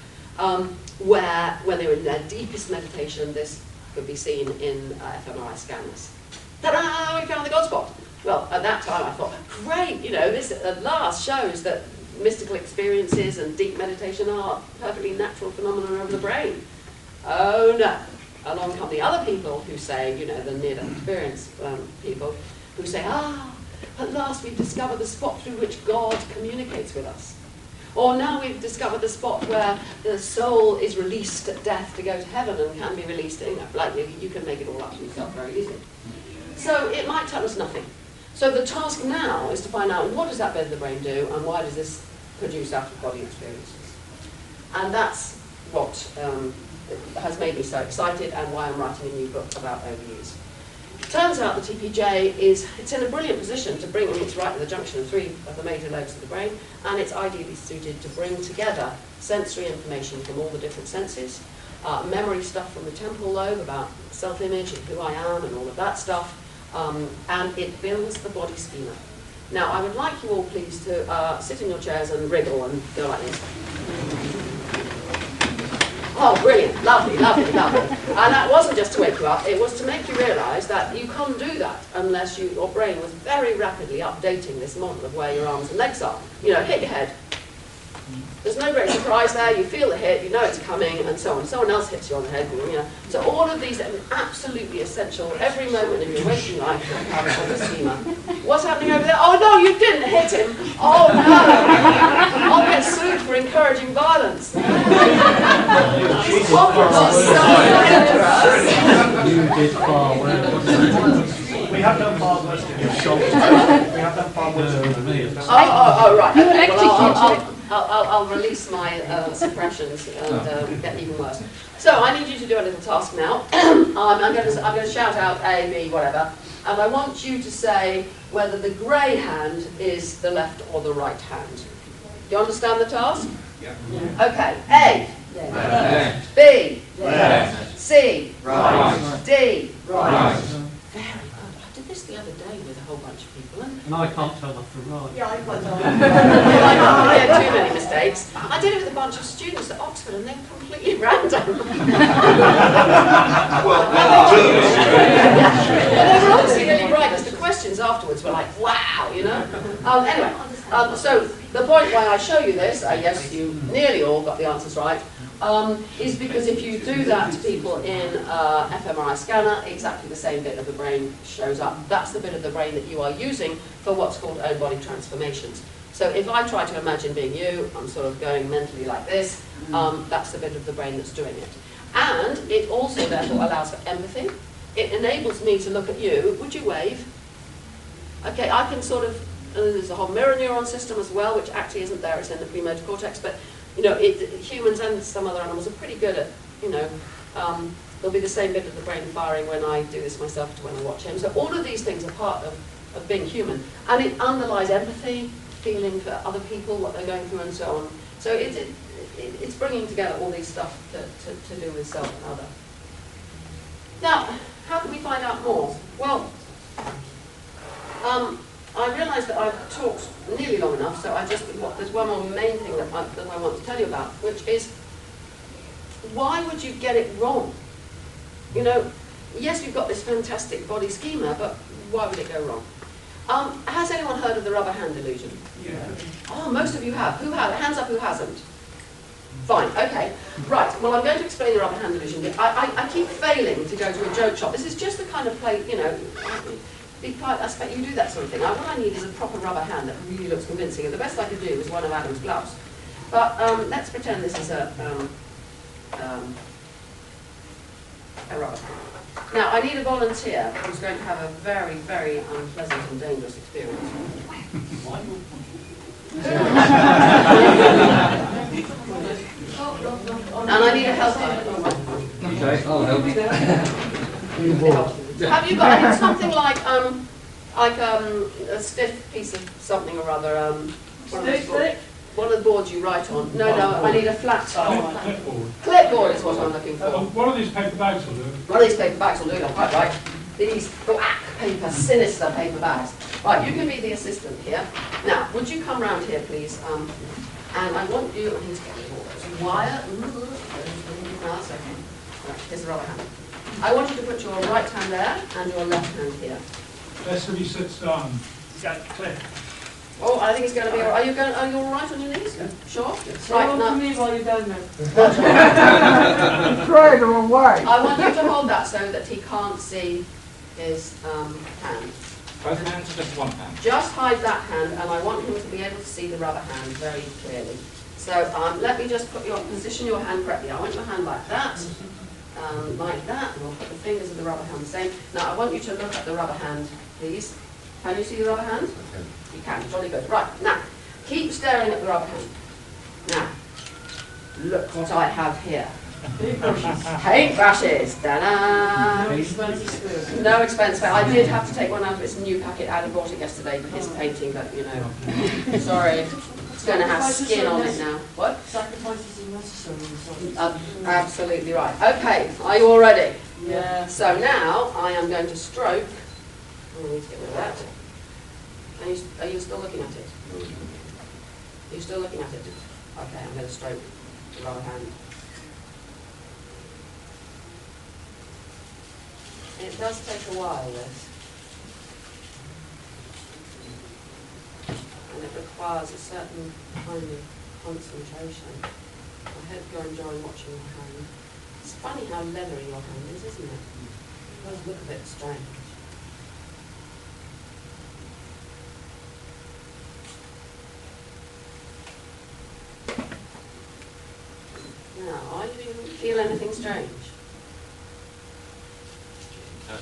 where when they were in their deepest meditation, this could be seen in fMRI scanners. Ta-da! We found the God spot. Well, at that time I thought, great, this at last shows that mystical experiences and deep meditation are perfectly natural phenomena of the brain. Oh no. Along come the other people who say, the near-death experience people, who say, At last we've discovered the spot through which God communicates with us. Or now we've discovered the spot where the soul is released at death to go to heaven and can be released. Like you can make it all up to yourself very easily. So it might tell us nothing. So the task now is to find out what does that bit of the brain do and why does this produce out-of-body experiences. And that's what has made me so excited and why I'm writing a new book about overuse. Turns out the TPJ it's in a brilliant position to bring, it's right at the junction of 3 of the major lobes of the brain, and it's ideally suited to bring together sensory information from all the different senses, memory stuff from the temporal lobe about self-image and who I am and all of that stuff, and it builds the body schema. Now, I would like you all, please, to sit in your chairs and wriggle and go like this. Oh, brilliant, lovely, lovely, lovely. And that wasn't just to wake you up, it was to make you realise that you can't do that unless your brain was very rapidly updating this model of where your arms and legs are. You know, hit your head. There's no great surprise there, you feel the hit, you know it's coming, and so on. Someone else hits you on the head, you know. So all of these are absolutely essential, every moment of your waking life, to have the schema. What's happening over there? Oh no, you didn't hit him! Oh no! I'll get sued for encouraging violence. This conference is so dangerous. You did far well. We have done far worse than you. We have done far worse than you. Oh, right. Okay. Well, I'll release my suppressions and get even worse. So I need you to do a little task now. I'm going to shout out A, B, whatever, and I want you to say whether the grey hand is the left or the right hand. Do you understand the task? Yeah. Okay. A. Left. B. Left. C. Right. D. Right. Very good. I did this the other day with a whole bunch of people. And I can't tell left from right. Yeah, I quite know. I don't get too many mistakes. I did it with a bunch of students at Oxford and they're completely random. They were obviously really bright because the questions afterwards were like, wow, you know. Anyway, so the point why I show you this, yes, you nearly all got the answers right, is because if you do that to people in fMRI scanner, exactly the same bit of the brain shows up. That's the bit of the brain that you are using for what's called own body transformations. So if I try to imagine being you, I'm sort of going mentally like this, that's the bit of the brain that's doing it. And it also therefore allows for empathy. It enables me to look at you. Would you wave? Okay, I can sort of, there's a whole mirror neuron system as well, which actually isn't there, it's in the premotor cortex, but you know, humans and some other animals are pretty good at, you know, there'll be the same bit of the brain firing when I do this myself to when I watch him. So all of these things are part of being human. And it underlies empathy, feeling for other people, what they're going through and so on. So it's bringing together all these stuff to do with self and other. Now, how can we find out more? Well, I realise that I've talked nearly long enough, so there's one more main thing that I want to tell you about, which is, why would you get it wrong? You know, yes, you've got this fantastic body schema, but why would it go wrong? Has anyone heard of the rubber hand illusion? Yeah. Oh, most of you have. Who has? Hands up who hasn't. Fine, okay. Right, well I'm going to explain the rubber hand illusion. I keep failing to go to a joke shop. This is just the kind of play, you know, be quite, I expect you do that sort of thing. What I need is a proper rubber hand that really looks convincing, and the best I could do is one of Adam's gloves. But let's pretend this is a rubber hand. Now, I need a volunteer who's going to have a very, very unpleasant and dangerous experience. And I need a helper. Okay, I'll help you. Have you got something like a stiff piece of something or other? One of the boards you write on. No, I need a flat. Clipboard. Clipboard is what I'm looking for. One of these paper bags will do. One of these paper bags will do, you're quite right. These black paper, sinister paper bags. Right, you can be the assistant here. Now, would you come round here, please? And I want you, I need to get rid of all those wire. That's okay. Right, here's the rubber hand. I want you to put your right hand there and your left hand here. Best if he sits down. Cliff. Oh, I think it's going to be all right. Are you all right on your knees? Sure? Say Right, on now, to me while you're down there. Try the wrong way. I want you to hold that so that he can't see his hand. Both hands or just one hand? Just hide that hand, and I want him to be able to see the rubber hand very clearly. So let me just position your hand correctly. I want your hand like that, like that, and we'll put the fingers of the rubber hand the same. Now I want you to look at the rubber hand, please. Can you see the rubber hand? You can, jolly good. Right, now, keep staring at the rubber hand. Now, look what I have here. Paintbrushes. Ta-da! No expense. No expense. I did have to take one out of its new packet. Adam bought it yesterday for his painting, but you know, sorry, it's going to have skin on it now. What? Sacrifices are necessary. Absolutely right. Okay, are you all ready? Yeah. So now I am going to stroke. I need to get rid of that. Are you still looking at it? Are you still looking at it? Okay, I'm going to stroke the rubber hand. It does take a while, this. And it requires a certain kind of concentration. I hope you're enjoying watching your hand. It's funny how leathery your hand is, isn't it? It does look a bit strange. Now, do you feel anything strange? He's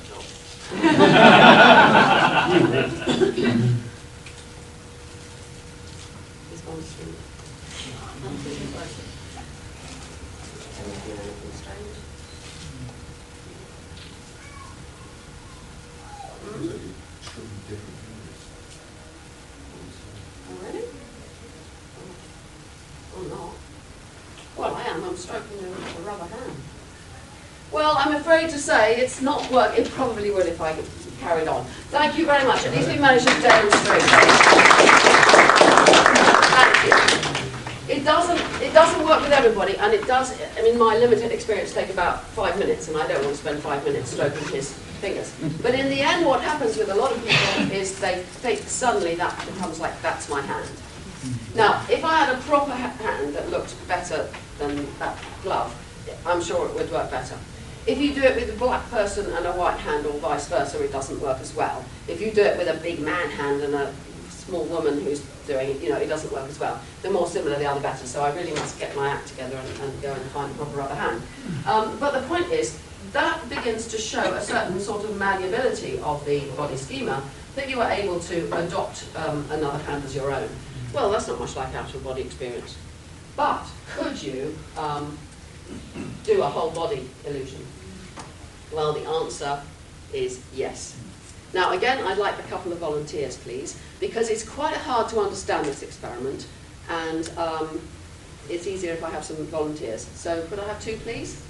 gone to sleep. I'm feeling like it. Can you feel anything strange? Oh, really? Oh, not. Well, I am. I'm stroking the rubber hand. Well, I'm afraid to say it's not work. It probably would if I carried on. Thank you very much. At least we managed to demonstrate. Thank you. It doesn't work with everybody, and it does, I mean, my limited experience take about 5 minutes, and I don't want to spend 5 minutes stroking his fingers. But in the end, what happens with a lot of people is they think suddenly that becomes like, that's my hand. Now, if I had a proper hand that looked better than that glove, I'm sure it would work better. If you do it with a black person and a white hand, or vice versa, it doesn't work as well. If you do it with a big man hand and a small woman who's doing it, you know, it doesn't work as well. The more similar, the other better. So I really must get my act together and go and find a proper rubber hand. But the point is, that begins to show a certain sort of malleability of the body schema that you are able to adopt another hand as your own. Well, that's not much like out-of-body experience. But could you do a whole body illusion? Well, the answer is yes. Now, again, I'd like a couple of volunteers, please, because it's quite hard to understand this experiment, and it's easier if I have some volunteers. So could I have 2, please?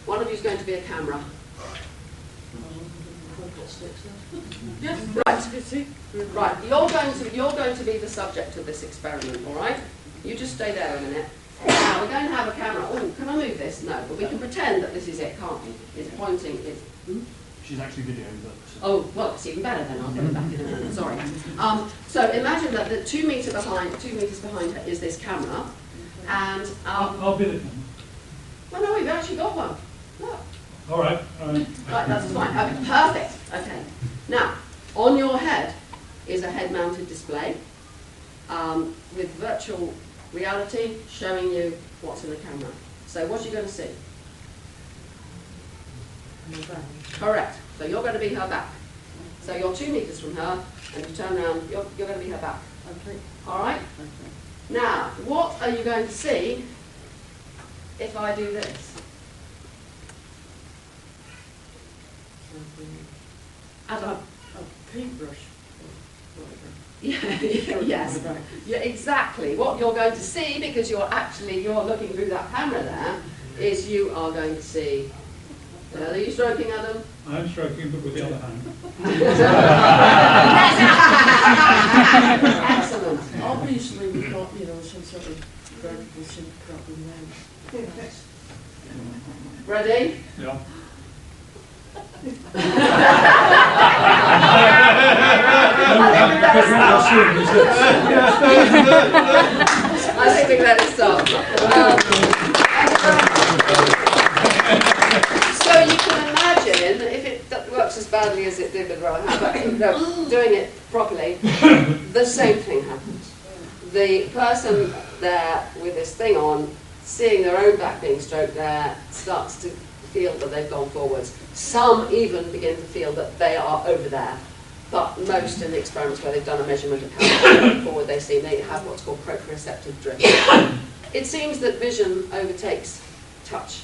One of you is going to be a camera. Yes. Right. Right. You're going to be the subject of this experiment. All right. You just stay there a minute. Now we're going to have a camera. Oh, can I move this? No, but we can pretend that this is it, can't we? It's pointing. She's actually videoing that. Oh, well, it's even better then. I'll put it back in a minute. Sorry. So imagine that the 2 meters behind her is this camera, and I'll be the camera. well, no, we've actually got one. Look. All right. Right, that's fine. Okay, perfect. Okay. Now, on your head is a head-mounted display with virtual reality showing you what's in the camera. So what are you going to see? Correct. So you're going to be her back. So you're 2 meters from her, and you turn around, you're going to be her back. Okay. All right? Okay. Now, what are you going to see if I do this? As a paintbrush. yes. Yeah, exactly. What you're going to see, because you're looking through that camera there, is you are going to see. Are you stroking, Adam? I'm stroking, but with the other hand. Excellent. Obviously, we've got, some sort of vertical sync problem there. Ready? Yeah. I think we let it stop. So you can imagine, if it works works as badly as it did with Rowan, but you know, doing it properly, the same thing happens. The person there with this thing on, seeing their own back being stroked there, starts to feel that they've gone forwards. Some even begin to feel that they are over there. But most in the experiments where they've done a measurement of how far going forward they see, they have what's called proprioceptive drift. It seems that vision overtakes touch.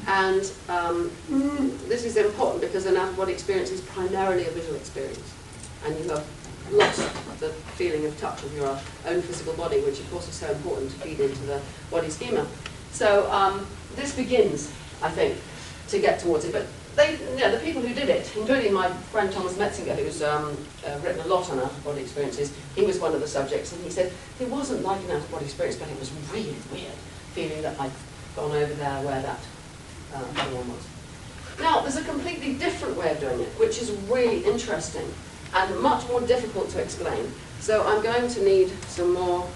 And this is important because an out-of-body experience is primarily a visual experience. And you have lost the feeling of touch of your own physical body, which of course is so important to feed into the body schema. So this begins, I think, to get towards it. But the people who did it, including my friend Thomas Metzinger, who's written a lot on out-of-body experiences, he was one of the subjects, and he said it wasn't like an out-of-body experience, but it was really weird, feeling that I'd gone over there where that one was. Now, there's a completely different way of doing it, which is really interesting and much more difficult to explain. So I'm going to need some more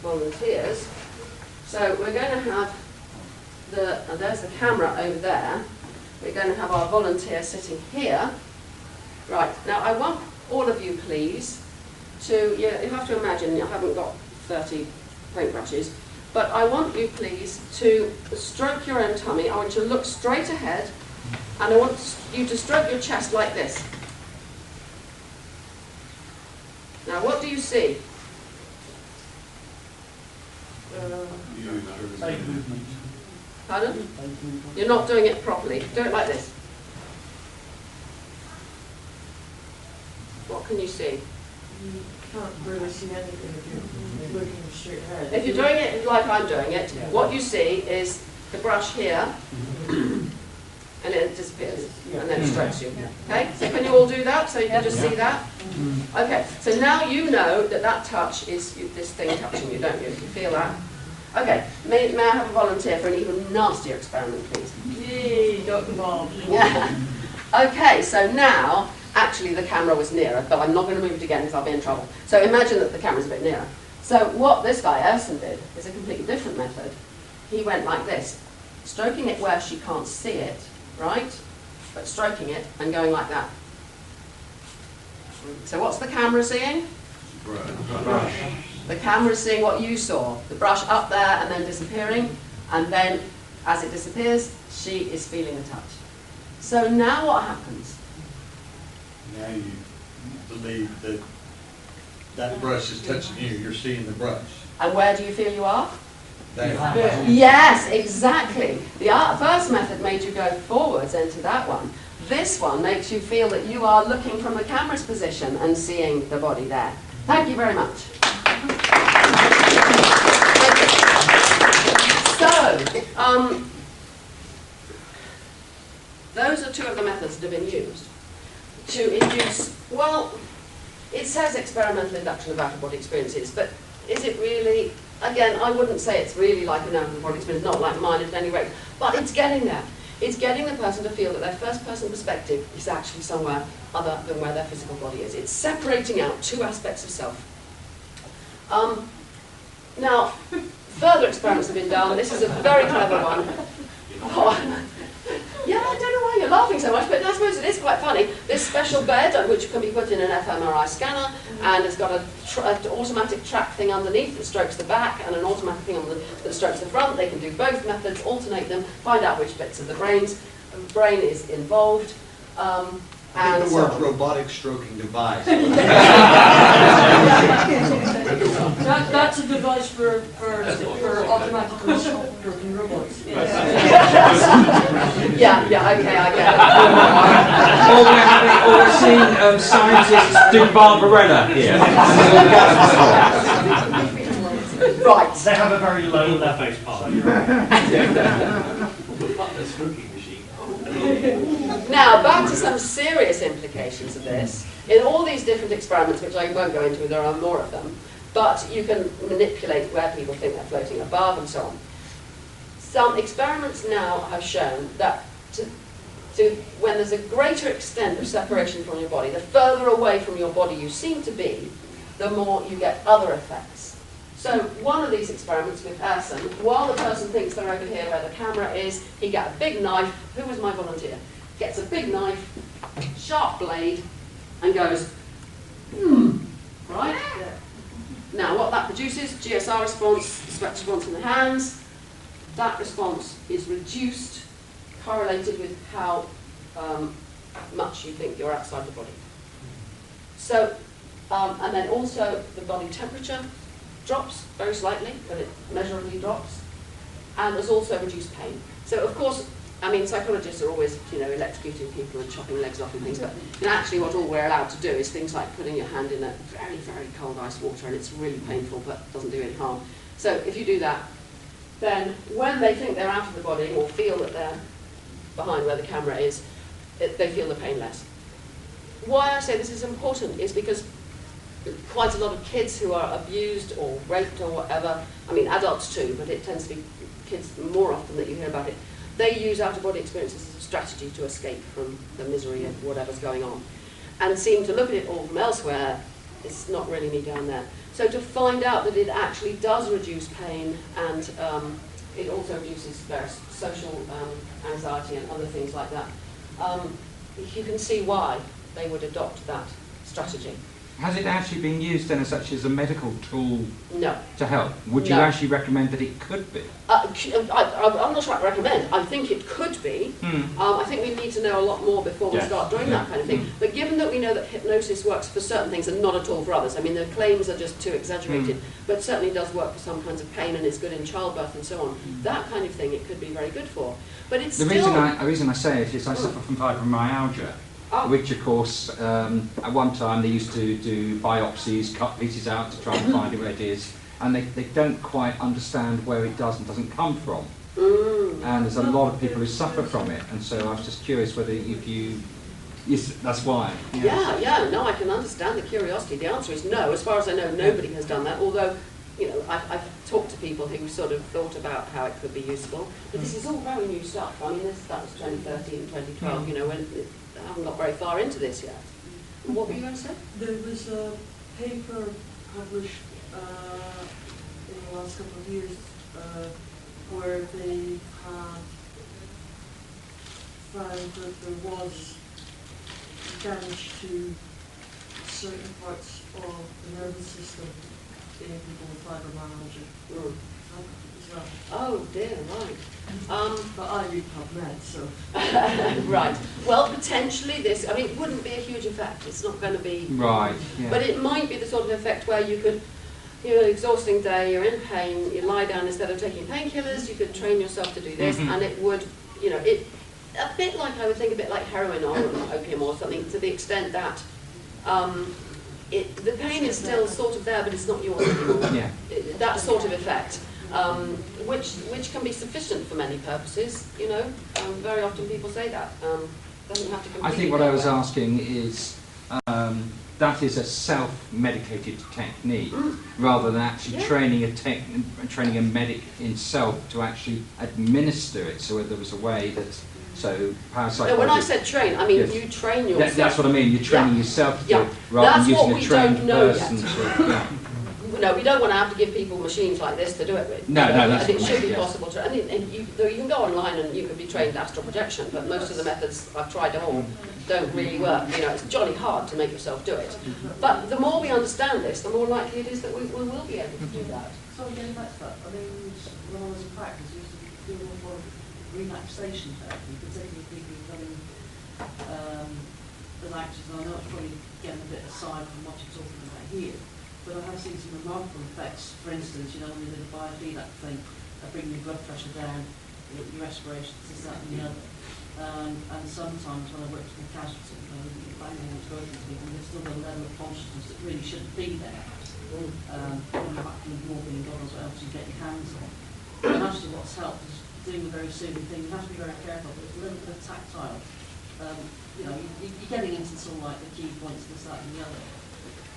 volunteers. So we're going to have there's the camera over there. We're going to have our volunteer sitting here. Right, now I want all of you, please, to, you have to imagine, I haven't got 30 paintbrushes, but I want you, please, to stroke your own tummy. I want you to look straight ahead, and I want you to stroke your chest like this. Now, what do you see? Leg movement. Pardon? You're not doing it properly. Do it like this. What can you see? You can't really see anything if you're looking straight ahead. If you're doing it like I'm doing it, what you see is the brush here, and it disappears, and then it strokes you. Okay? So can you all do that, so you can just see that? Okay, so now you know that that touch is this thing touching you, don't you? You feel that? Okay, may I have a volunteer for an even nastier experiment, please? Yay, Dr. Bob. Yeah. Okay, so now, actually the camera was nearer, but I'm not going to move it again because I'll be in trouble. So imagine that the camera's a bit nearer. So what this guy, Erson, did is a completely different method. He went like this, stroking it where she can't see it, right? But stroking it and going like that. So what's the camera seeing? Brush. The camera's seeing what you saw, the brush up there and then disappearing, and then as it disappears, she is feeling the touch. So now what happens? Now you believe that that brush is touching you, you're seeing the brush. And where do you feel you are? There. Yes, exactly. The first method made you go forwards into that one. This one makes you feel that you are looking from the camera's position and seeing the body there. Thank you very much. So, those are two of the methods that have been used to induce, well, it says experimental induction of out-of-body experiences, but is it really? Again, I wouldn't say it's really like an out-of-body experience, not like mine at any rate, but it's getting there. It's getting the person to feel that their first-person perspective is actually somewhere other than where their physical body is. It's separating out two aspects of self. Now, further experiments have been done. This is a very clever one. Oh, yeah, I don't know why you're laughing so much, but I suppose it is quite funny. This special bed, which can be put in an fMRI scanner, and it's got an automatic track thing underneath that strokes the back, and an automatic thing that strokes the front. They can do both methods, alternate them, find out which bits of the brain is involved. I think the word robotic stroking device. That's a device for automatically stroking robots. Yeah, okay, I get Or we're seeing scientists do Barbarella here. it. Right. They have a very low level face part. Now, back to some serious implications of this. In all these different experiments, which I won't go into, there are more of them, but you can manipulate where people think they're floating above and so on. Some experiments now have shown that when there's a greater extent of separation from your body, the further away from your body you seem to be, the more you get other effects. So one of these experiments with Erson, while the person thinks they're over here where the camera is, he got a big knife. Who was my volunteer? gets a big knife, sharp blade, and goes, right? Now, what that produces, GSR response, sweat response in the hands, that response is reduced, correlated with how much you think you're outside the body. So, and then also the body temperature drops very slightly, but it measurably drops, and there's also reduced pain. So, of course, I mean, psychologists are always, electrocuting people and chopping legs off and things, but actually what all we're allowed to do is things like putting your hand in a very, very cold ice water, and it's really painful, but doesn't do any harm. So if you do that, then when they think they're out of the body, or feel that they're behind where the camera is, they feel the pain less. Why I say this is important is because quite a lot of kids who are abused or raped or whatever, I mean adults too, but it tends to be kids more often that you hear about it, they use out-of-body experiences as a strategy to escape from the misery of whatever's going on, and seem to look at it all from elsewhere. It's not really me down there. So to find out that it actually does reduce pain, and it also reduces their social anxiety and other things like that, you can see why they would adopt that strategy. Has it actually been used then as such as a medical tool No. to help? Would you No. actually recommend that it could be? I'm not sure I recommend. I think it could be. I think we need to know a lot more before we Yes. start doing that kind of thing. But given that we know that hypnosis works for certain things and not at all for others, I mean, the claims are just too exaggerated, but certainly does work for some kinds of pain and is good in childbirth and so on. That kind of thing it could be very good for. But it's The still... reason I say it is I suffer from fibromyalgia, which of course at one time they used to do biopsies, cut pieces out to try and find where it is, and they don't quite understand where it does and doesn't come from. And there's a lot of people who suffer from it, and so I was just curious whether yes, that's why. Yeah, no, I can understand the curiosity. The answer is no. As far as I know, nobody has done that, although, I've talked to people who sort of thought about how it could be useful. But this is all very new stuff. I mean, that was 2013, 2012, when I haven't got very far into this yet. What were you going to say? There was a paper published in the last couple of years where they had found that there was damage to certain parts of the nervous system in people with fibromyalgia. Oh dear, right. But I read PubMed, so... Right. Well, potentially this, I mean, it wouldn't be a huge effect. It's not going to be... Right, yeah. But it might be the sort of effect where you could, an exhausting day, you're in pain, you lie down instead of taking painkillers, you could train yourself to do this, and it would, a bit like, I would think a bit like heroin or opium or something, to the extent that the pain is still sort of there, but it's not yours anymore. Yeah. That sort of effect. Which can be sufficient for many purposes, very often people say that. Doesn't have to completely I think what go I was away. asking is, that is a self-medicated technique, rather than actually training a medic himself to actually administer it, so there was a way that, parapsychology... No, when I said train, I mean Yes. you train yourself. That's what I mean, you're training yourself to do it, rather That's than what using we a trained don't know person yet. to... No, we don't want to have to give people machines like this to do it with. No, that's and it what I should mean, be yes. possible to. And you can go online and you can be trained astral projection, but most of the methods, I've tried them all, don't really work. It's jolly hard to make yourself do it. But the more we understand this, the more likely it is that we will be able to do that. So getting back to that, I mean, when I was in practice, I used to do a lot of relaxation therapy, particularly people coming as actors, and I know it's probably getting a bit aside from what you're talking about here, but I have seen some remarkable effects. For instance, when you did a biofeedback thing, bringing your blood pressure down, your respiration, this, that and the other. And sometimes when I worked with casualties, banging and stroking people, there's still a level of consciousness that really shouldn't be there. When you're back in the morphine bottles, what else you get your hands on. And actually what's helped is doing a very soothing thing. You have to be very careful, but it's a little bit of tactile. You're getting into sort of like the key points, this, that and the other.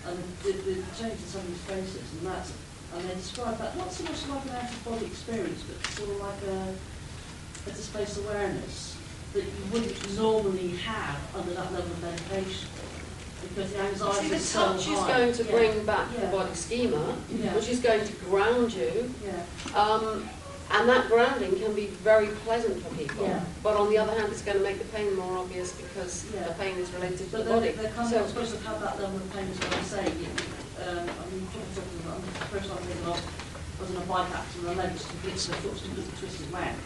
And the change in somebody's faces, and they describe that not so much like an out-of-body experience, but sort of like a displaced awareness that you wouldn't normally have under that level of medication. Because the anxiety See, is the so touch high. is going to bring back the body schema, which is going to ground you. And that grounding can be very pleasant for people. Yeah. But on the other hand, it's going to make the pain more obvious because Yeah. the pain is related to But the body. they're kind So- of supposed to have that level of pain, as I say. I mean, talking about the first time I thinking of was in a bike accident, and my legs completely, the foot's completely twisted round.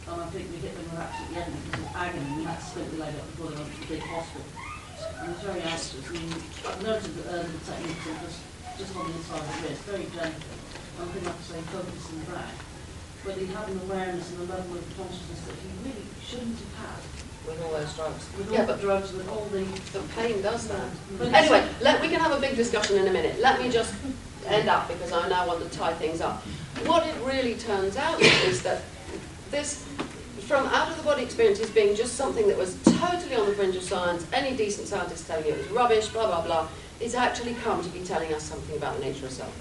And I think we hit them with absolutely ending because of agony. We had to split the leg up before they went to the big hospital. And it was very anxious. I mean, I've noted that the techniques are just on the inside of the wrist, very gentle. One thing I have to say, focusing back. But he had an awareness and a level of consciousness that he really shouldn't have had. With all those drugs. With Yeah, all but the drugs, with all the... the pain does that. But Anyway, we can have a big discussion in a minute. Let me just end up, because I now want to tie things up. What it really turns out is that this, from out-of-the-body experiences being just something that was totally on the fringe of science, any decent scientist telling you it was rubbish, blah, blah, blah, it's actually come to be telling us something about the nature of self.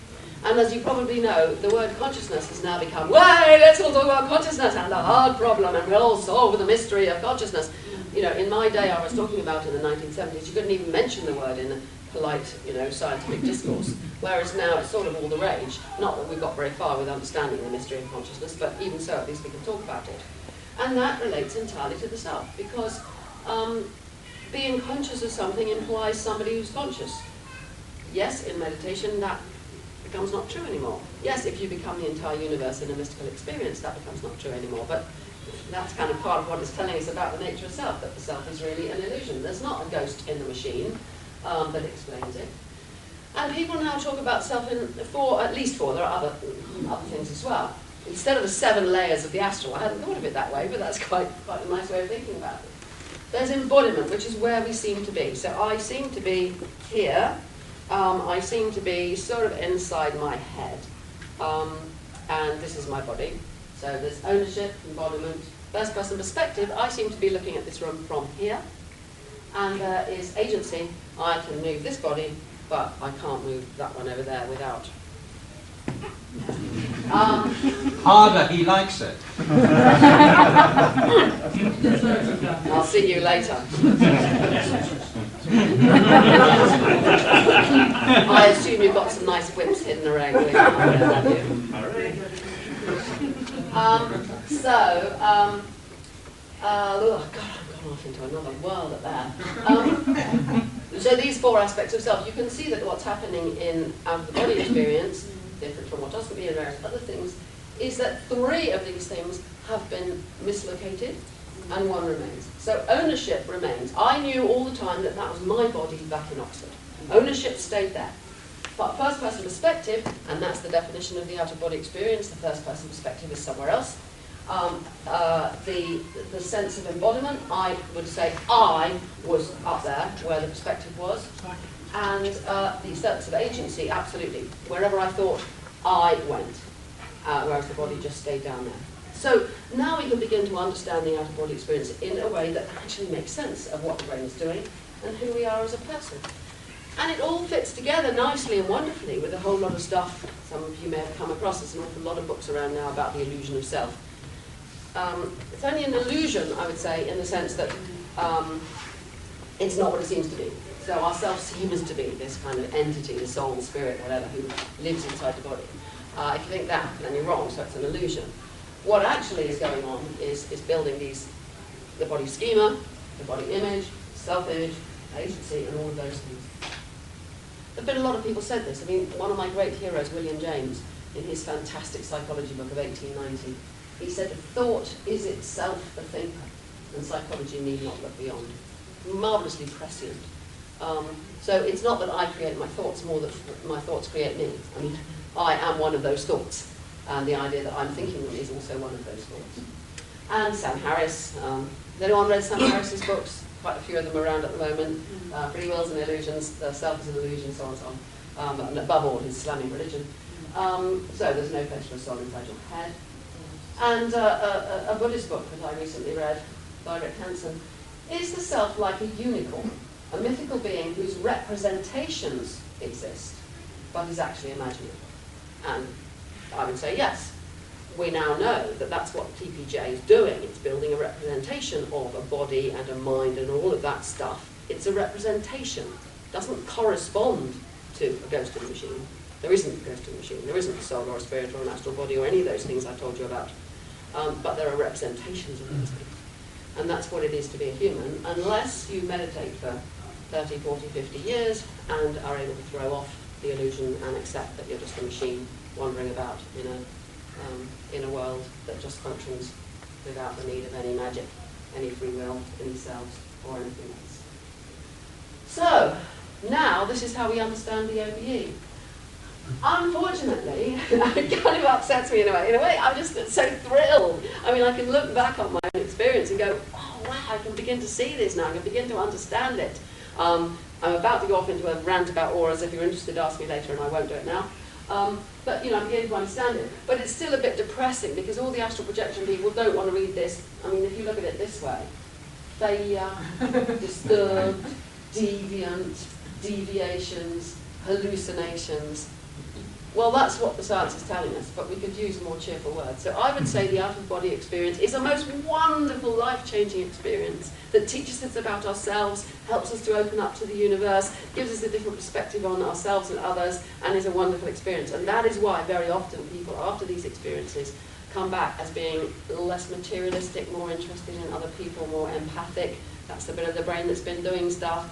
And as you probably know, the word consciousness has now become, way, let's all talk about consciousness and the hard problem, and we'll all solve the mystery of consciousness. You know, in my day, I was talking about in the 1970s, you couldn't even mention the word in a polite, scientific discourse, whereas now it's sort of all the rage. Not that we've got very far with understanding the mystery of consciousness, but even so, at least we can talk about it. And that relates entirely to the self, because being conscious of something implies somebody who's conscious. Yes, in meditation, that becomes not true anymore. Yes, if you become the entire universe in a mystical experience, that becomes not true anymore. But that's kind of part of what it's telling us about the nature of self, that the self is really an illusion. There's not a ghost in the machine that explains it. And people now talk about self in at least four. There are other things as well. Instead of the 7 layers of the astral, I hadn't thought of it that way, but that's quite a nice way of thinking about it. There's embodiment, which is where we seem to be. So I seem to be here. I seem to be sort of inside my head. And this is my body. So there's ownership, embodiment, first-person perspective. I seem to be looking at this room from here. And there is agency. I can move this body, but I can't move that one over there without. Harder, he likes it. I'll see you later. I assume you've got some nice whips hidden around with you. Oh God, I've gone off into another world at that. So these 4 aspects of self, you can see that what's happening in out-of-the-body experience, different from autoscopy and various other things, is that 3 of these things have been mislocated and 1 remains. So ownership remains. I knew all the time that that was my body back in Oxford. Ownership stayed there. But first-person perspective, and that's the definition of the out-of-body experience, the first-person perspective is somewhere else. The sense of embodiment, I would say I was up there where the perspective was. And the sense of agency, absolutely. Wherever I thought, I went, whereas the body just stayed down there. So now we can begin to understand the out-of-body experience in a way that actually makes sense of what the brain is doing and who we are as a person. And it all fits together nicely and wonderfully with a whole lot of stuff. Some of you may have come across. There's an awful lot of books around now about the illusion of self. It's only an illusion, I would say, in the sense that it's not what it seems to be. So our self seems to be this kind of entity, the soul, spirit, whatever, who lives inside the body. If you think that, then you're wrong, so it's an illusion. What actually is going on is building the body schema, the body image, self-image, agency, and all of those things. There's been a lot of people said this. I mean, one of my great heroes, William James, in his fantastic psychology book of 1890, he said, "Thought is itself a thinker, and psychology need not look beyond." Marvellously prescient. So it's not that I create my thoughts, more that my thoughts create me. I mean, I am one of those thoughts, and the idea that I'm thinking them is also one of those thoughts. And Sam Harris, has anyone read Sam Harris's books? Quite a few of them around at the moment. Free Wills and Illusions, The Self is an Illusion, so on and so on. And above all, his Islamic religion. So there's no place for a soul inside your head. And a Buddhist book that I recently read by Rick Hansen. Is the self like a unicorn, a mythical being whose representations exist, but is actually imaginary? And I would say yes. We now know that that's what TPJ is doing. It's building a representation of a body and a mind and all of that stuff. It's a representation. It doesn't correspond to a ghost in the machine. There isn't a ghost in the machine, there isn't a soul or a spirit or an astral body or any of those things I've told you about. But there are representations of those things. And that's what it is to be a human, unless you meditate for 30, 40, 50 years and are able to throw off the illusion and accept that you're just a machine wandering about in a world that just functions without the need of any magic, any free will, any selves, or anything else. So, now this is how we understand the OBE. Unfortunately, it kind of upsets me in a way. In a way, I'm just so thrilled. I mean, I can look back on my own experience and go, oh wow, I can begin to see this now, I can begin to understand it. I'm about to go off into a rant about auras. If you're interested, ask me later, and I won't do it now. But I'm beginning to understand it. But it's still a bit depressing because all the astral projection people don't want to read this. I mean, if you look at it this way, they disturbed, deviant, deviations, hallucinations. Well, that's what the science is telling us, but we could use a more cheerful word. So I would say the out-of-body experience is a most wonderful, life-changing experience that teaches us about ourselves, helps us to open up to the universe, gives us a different perspective on ourselves and others, and is a wonderful experience. And that is why very often people, after these experiences, come back as being less materialistic, more interested in other people, more empathic. That's the bit of the brain that's been doing stuff.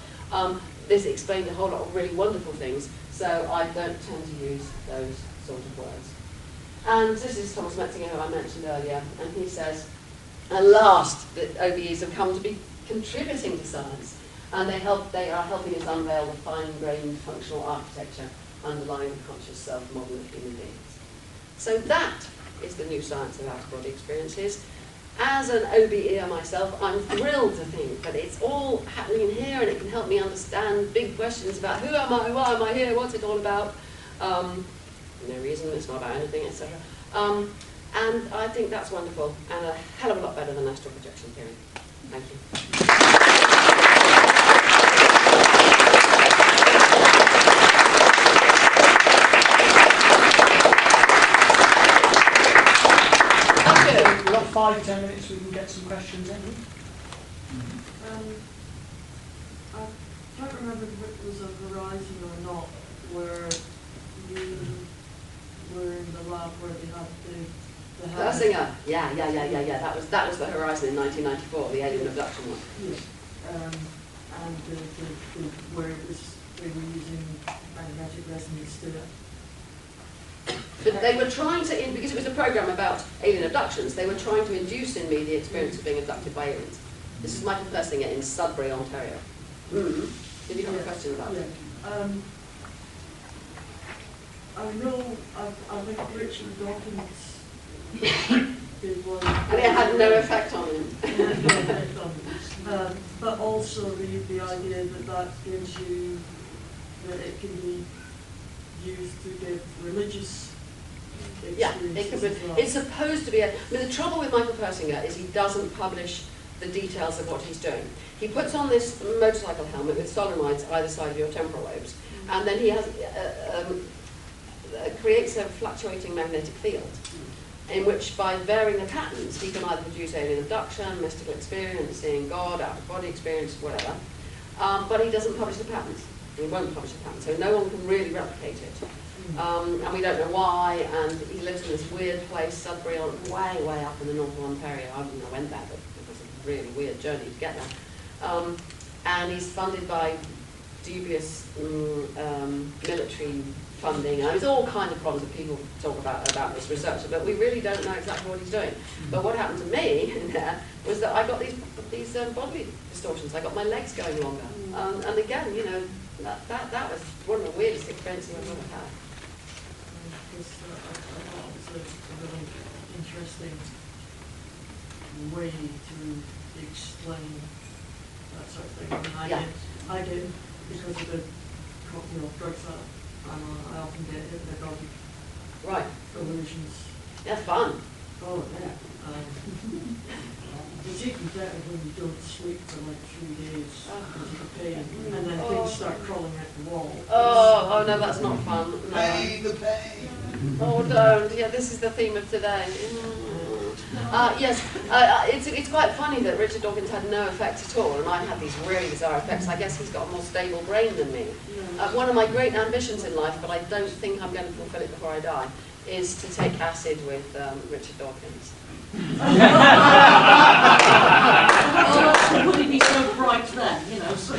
This explains a whole lot of really wonderful things, so I don't tend to use those sort of words. And this is Thomas Metzinger, who I mentioned earlier, and he says, at last, the OBEs have come to be contributing to science, and they are helping us unveil the fine-grained functional architecture underlying the conscious self-model of human beings. So that is the new science of out-of-body experiences. As an OBE myself, I'm thrilled to think that it's all happening in here and it can help me understand big questions about who am I, why am I here, what's it all about, no reason, it's not about anything, etc. And I think that's wonderful and a hell of a lot better than astral projection theory. Thank you. We've got 5-10 minutes, we can get some questions in. I can't remember if it was a Horizon or not, where you were in the lab where they had the Persinger, yeah. That was the Horizon in 1994, the alien abduction one. Yeah. And where it was, they were using magnetic resonance to it. But they were trying to, because it was a program about alien abductions, they were trying to induce in me the experience of being abducted by aliens. This is Michael Persinger in Sudbury, Ontario. Did you have a question about it? I know I've been Richard Dawkins. And it had no effect on him. But also the idea that gives you, that it can be used to give religious experiences as well. It's supposed to be the trouble with Michael Persinger is he doesn't publish the details of what he's doing. He puts on this motorcycle helmet with solenoids either side of your temporal lobes, and then he has creates a fluctuating magnetic field, in which by varying the patterns he can either produce alien abduction, mystical experience, seeing God, out-of-body experience, whatever, but he doesn't publish the patterns. He won't publish the pattern, so no one can really replicate it. And we don't know why, and he lives in this weird place, Sudbury, way up in the north of Ontario. I went there, but it was a really weird journey to get there. And he's funded by dubious military funding. And there's all kinds of problems that people talk about this researcher, but we really don't know exactly what he's doing. But what happened to me in there was that I got these bodily distortions. I got my legs going longer. And again, that was one of the weirdest experiences I've ever had. I thought it was a really interesting way to explain that sort of thing. I did because of the drugs that I often get hypnagogic illusions. They're fun. Oh yeah. It's even better when you don't sleep for like 3 days because of the pain, and then things start crawling out the wall. Oh no, that's not fun. No. Pain, the pain. Oh, don't. Yeah, this is the theme of today. Yes, it's quite funny that Richard Dawkins had no effect at all, and I had these really bizarre effects. I guess he's got a more stable brain than me. One of my great ambitions in life, but I don't think I'm going to fulfill it before I die, is to take acid with Richard Dawkins. Would he be so bright then, you know? So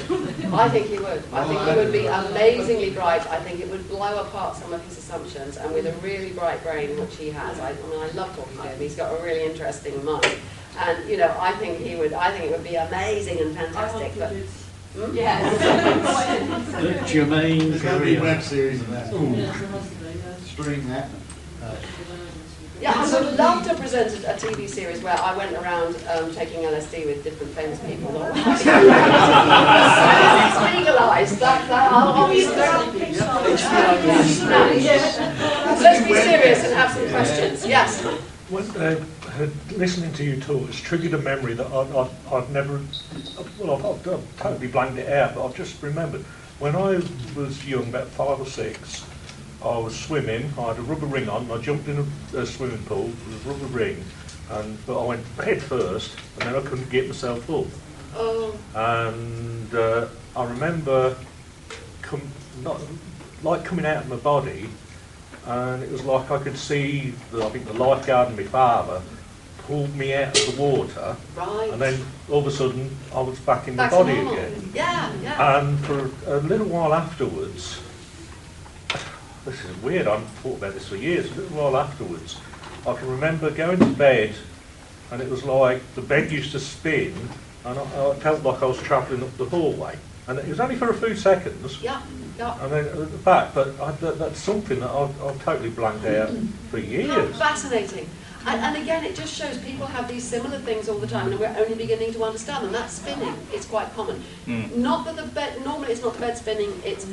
I think he would. I think he would be amazingly bright. I think it would blow apart some of his assumptions, and with a really bright brain, which he has. I mean, I love talking to him. He's got a really interesting mind, and you know, I think he would. I think it would be amazing and fantastic. But yes, Jermaine There's got to be a web series of that. yes, there must be, Stream that. yeah, I would love to present a TV series where I went around taking LSD with different famous people. It's legalised. I'll be Let's be serious and have some questions. Yes. Listening to you talk has triggered a memory that I've never, well, I've totally blanked it out, but I've just remembered. When I was young, about 5 or 6, I was swimming, I had a rubber ring on, and I jumped in a swimming pool with a rubber ring, but I went head first, and then I couldn't get myself up. Oh. And I remember coming out of my body, and it was like I could see, I think the lifeguard and my father pulled me out of the water, Right. and then all of a sudden I was back in my body normal. again. Yeah, yeah. And for a little while afterwards, this is weird, I haven't thought about this for years, a little while afterwards, I can remember going to bed, and it was like the bed used to spin, and I felt like I was travelling up the hallway. And it was only for a few seconds, Yeah, yeah. and then at the back, but that's something that I've totally blanked out for How years. fascinating. And again, it just shows people have these similar things all the time, and we're only beginning to understand them. That spinning is quite common. Not that the bed, normally it's not the bed spinning, it's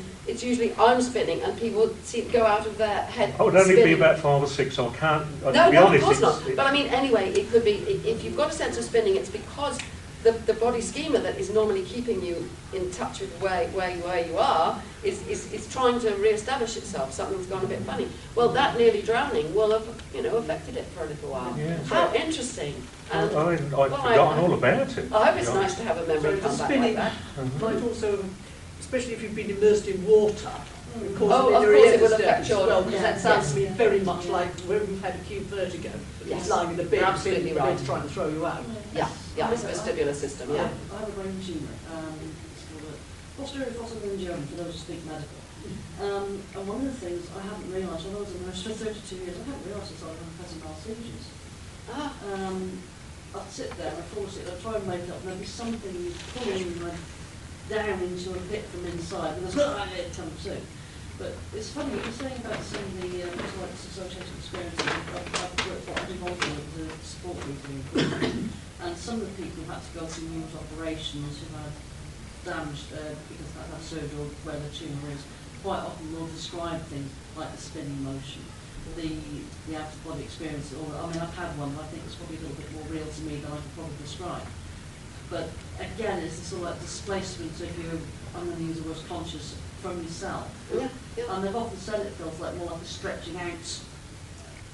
usually I'm spinning, and people go out of their head I would only spinning. be about 5 or 6, so I can't, No, to be no, honest, of course not. it's- But I mean, anyway, it could be, if you've got a sense of spinning, it's because the body schema that is normally keeping you in touch with where you are is trying to re-establish itself. Something's gone a bit funny. Well, that nearly drowning will have, you know, affected it for a little while. Yeah. How interesting. And I'd forgotten all about it. I hope it's nice to have a memory So come the back spinning like that. might also, especially if you've been immersed in water, cause Oh, of your course it ears will disturbance affect as your- well, because that sounds yes. to me very much like when we've had acute vertigo. Yes. It's lying in the bed, You're absolutely the right. bed's trying to throw you out. Yeah, yeah, it's a vestibular system, yeah. I have a brain tumour. It's called a posterior fossil meningioma, for those who speak medical. And one of the things I haven't realised, when I was a nurse for 32 years, I hadn't realised it's like having seizures. Ah, I'd sit there, I'd fall asleep, I'd try and wake up, and there'd be something pulling me down into a pit from inside, and it comes soon. But it's funny what you're saying about some of the associated experiences. I've worked quite involved with the support people, and some of the people who had to go through numerous operations who had damage because they've had surgery or where the tumour is, quite often will describe things like the spinning motion, the out-of-body experience. Or I mean, I've had one, but I think it's probably a little bit more real to me than I could probably describe. But again, it's the sort of like displacement if you're, I'm going to use the word conscious, from yourself. yeah, yeah. And they've often said it feels like more like a stretching out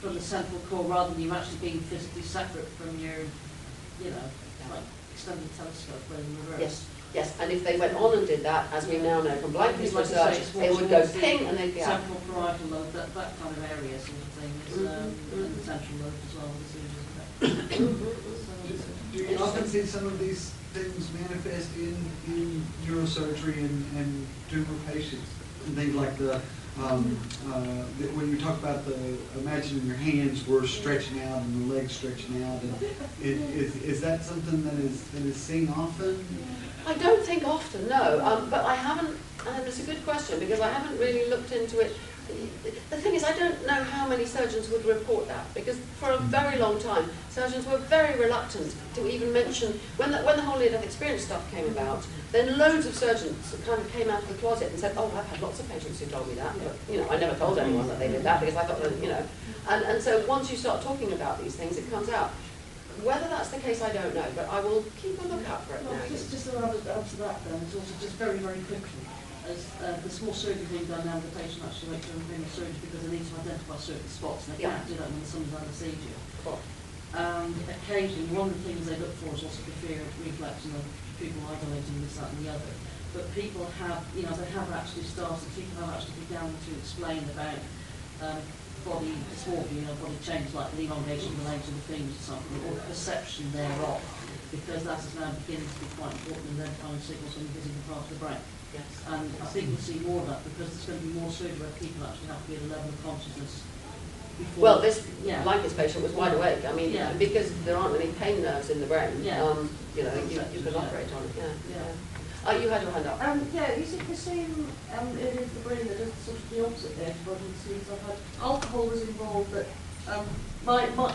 from the central core rather than you actually being physically separate from your, you know, like extended telescope where you reverse. Yes, and if they went on and did that, as we now know from Blackmore's Like you say, research, it's they more would go towards the ping and they'd be out. central parietal lobe, that kind of area sort of thing, is, and the central lobe as well, the seizures effect. Do you often see some of these things manifest in neurosurgery and tumor patients? And things like when you talk about imagining your hands were stretching out and the legs stretching out, and is that something that is seen often? I don't think often, no, but I haven't, it's a good question because I haven't really looked into it. The thing is, I don't know how many surgeons would report that, because for a very long time, surgeons were very reluctant to even mention, when the whole near-death experience stuff came about, then loads of surgeons kind of came out of the closet and said, oh, I've had lots of patients who told me that, but, you know, I never told anyone that they did that, because I thought that, you know, and so once you start talking about these things, it comes out. Whether that's the case, I don't know, but I will keep a lookout for it now. Just to add to that then, it's also just very, very quickly, as the small surgery being done now, the patient actually went to a surgery because they need to identify certain spots, and they can't do that when someone's had a seizure. Cool. And occasionally, one of the things they look for is also the fear reflex and people idolating this, that and the other. But people have, you know, they have actually started, people have actually begun to explain about body dysmorphia, you know, body change, like the elongation of the legs or the fingers or something, or the perception thereof, because that is now beginning to be quite important in identifying signals when you're visiting part of the brain. Yes. And I think we'll see more of that, because there's going to be more surgery where people actually have to be at a level of consciousness. Well, this Lycos patient was wide awake. I mean, because there aren't any pain nerves in the brain, you know, you can operate on it. You had your hand up. Is it the same area of the brain that does sort of the opposite there to body disease? I've had alcohol was involved, but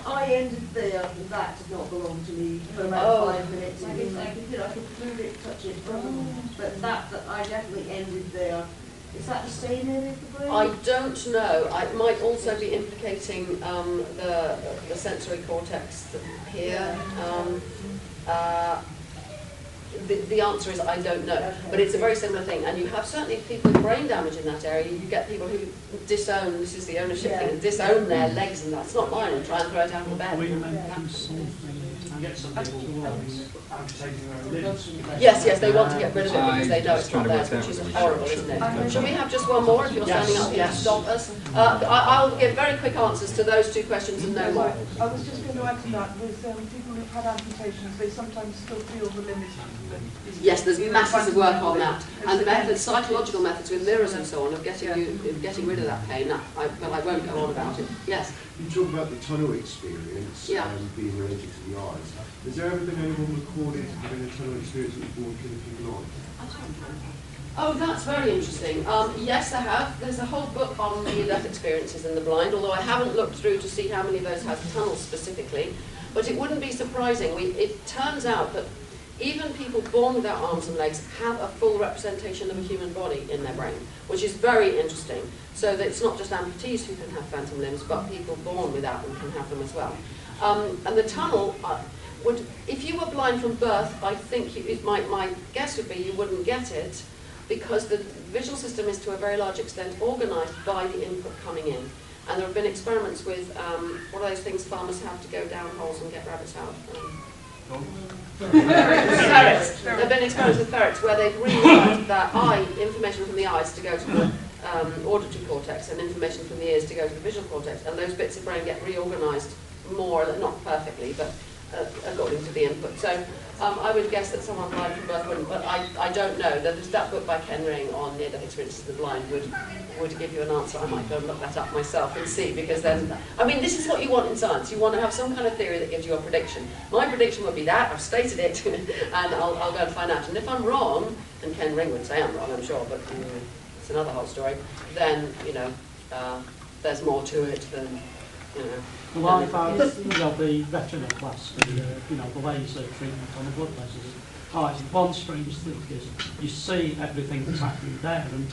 I ended there, and that did not belong to me for about 5 minutes. I could move it, touch it, but that I definitely ended there. Is that the same area of the brain? I don't know. It might also be implicating the sensory cortex here. The answer is I don't know, but it's a very similar thing. And you have certainly people with brain damage in that area. You get people who disown, this is the ownership thing, and disown their legs, and that's not mine, and try and throw it out of the bed. Get some people amputating their own limbs. Yes, they want to get rid of it because they know it's not theirs, which is horrible, isn't it? Shall we have just one more if you're standing up here to stop us? I'll give very quick answers to those two questions and no more. I was just going to add to that, with people who've had amputations, they sometimes still feel the limit. Yes, there's masses of work on that, and methods, psychological methods with mirrors and so on of getting rid of that pain. But I won't go on about it. Yes. You talk about the tunnel experience being related to the eyes. Has there ever been anyone recorded having a tunnel experience that was born killing people on? Oh, that's very interesting. Yes, there have. There's a whole book on near-death experiences in the blind, although I haven't looked through to see how many of those have tunnels specifically. But it wouldn't be surprising. It turns out that even people born without arms and legs have a full representation of a human body in their brain, which is very interesting. So that it's not just amputees who can have phantom limbs, but people born without them can have them as well. And the tunnel if you were blind from birth, I think my guess would be you wouldn't get it, because the visual system is to a very large extent organised by the input coming in. And there have been experiments with, what are those things farmers have to go down holes and get rabbits out? Ferrets. There have been experiments with ferrets where they've realised that information from the eyes to go to the auditory cortex and information from the ears to go to the visual cortex, and those bits of brain get reorganised more, not perfectly, but according to the input. So I would guess that someone blind from birth wouldn't, but I don't know. There's that book by Ken Ring on near-death experiences of the blind would give you an answer. I might go and look that up myself and see, because then, I mean, this is what you want in science. You want to have some kind of theory that gives you a prediction. My prediction would be that, I've stated it, and I'll go and find out. And if I'm wrong, and Ken Ring would say I'm wrong, I'm sure, but it's another whole story, then, there's more to it than, Well, I found, the retina class, the laser treatment on the blood vessels. One strange thing is you see everything that's happening there, and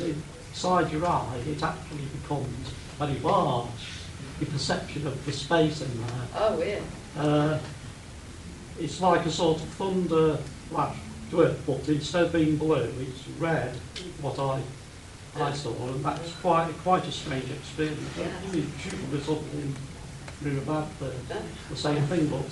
inside your eye, it actually becomes very large. The perception of the space in there. Oh, weird. It's like a sort of thunder flash to it, but instead of being blue, it's red. What I saw, and that's quite a strange experience. You should be something about the same thing, but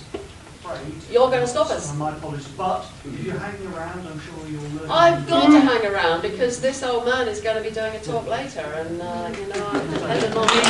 you're going to stop us. My apologies, but if you hang around, I'm sure you'll learn. I've got to hang around because this old man is going to be doing a talk later, and I'm dependent on you.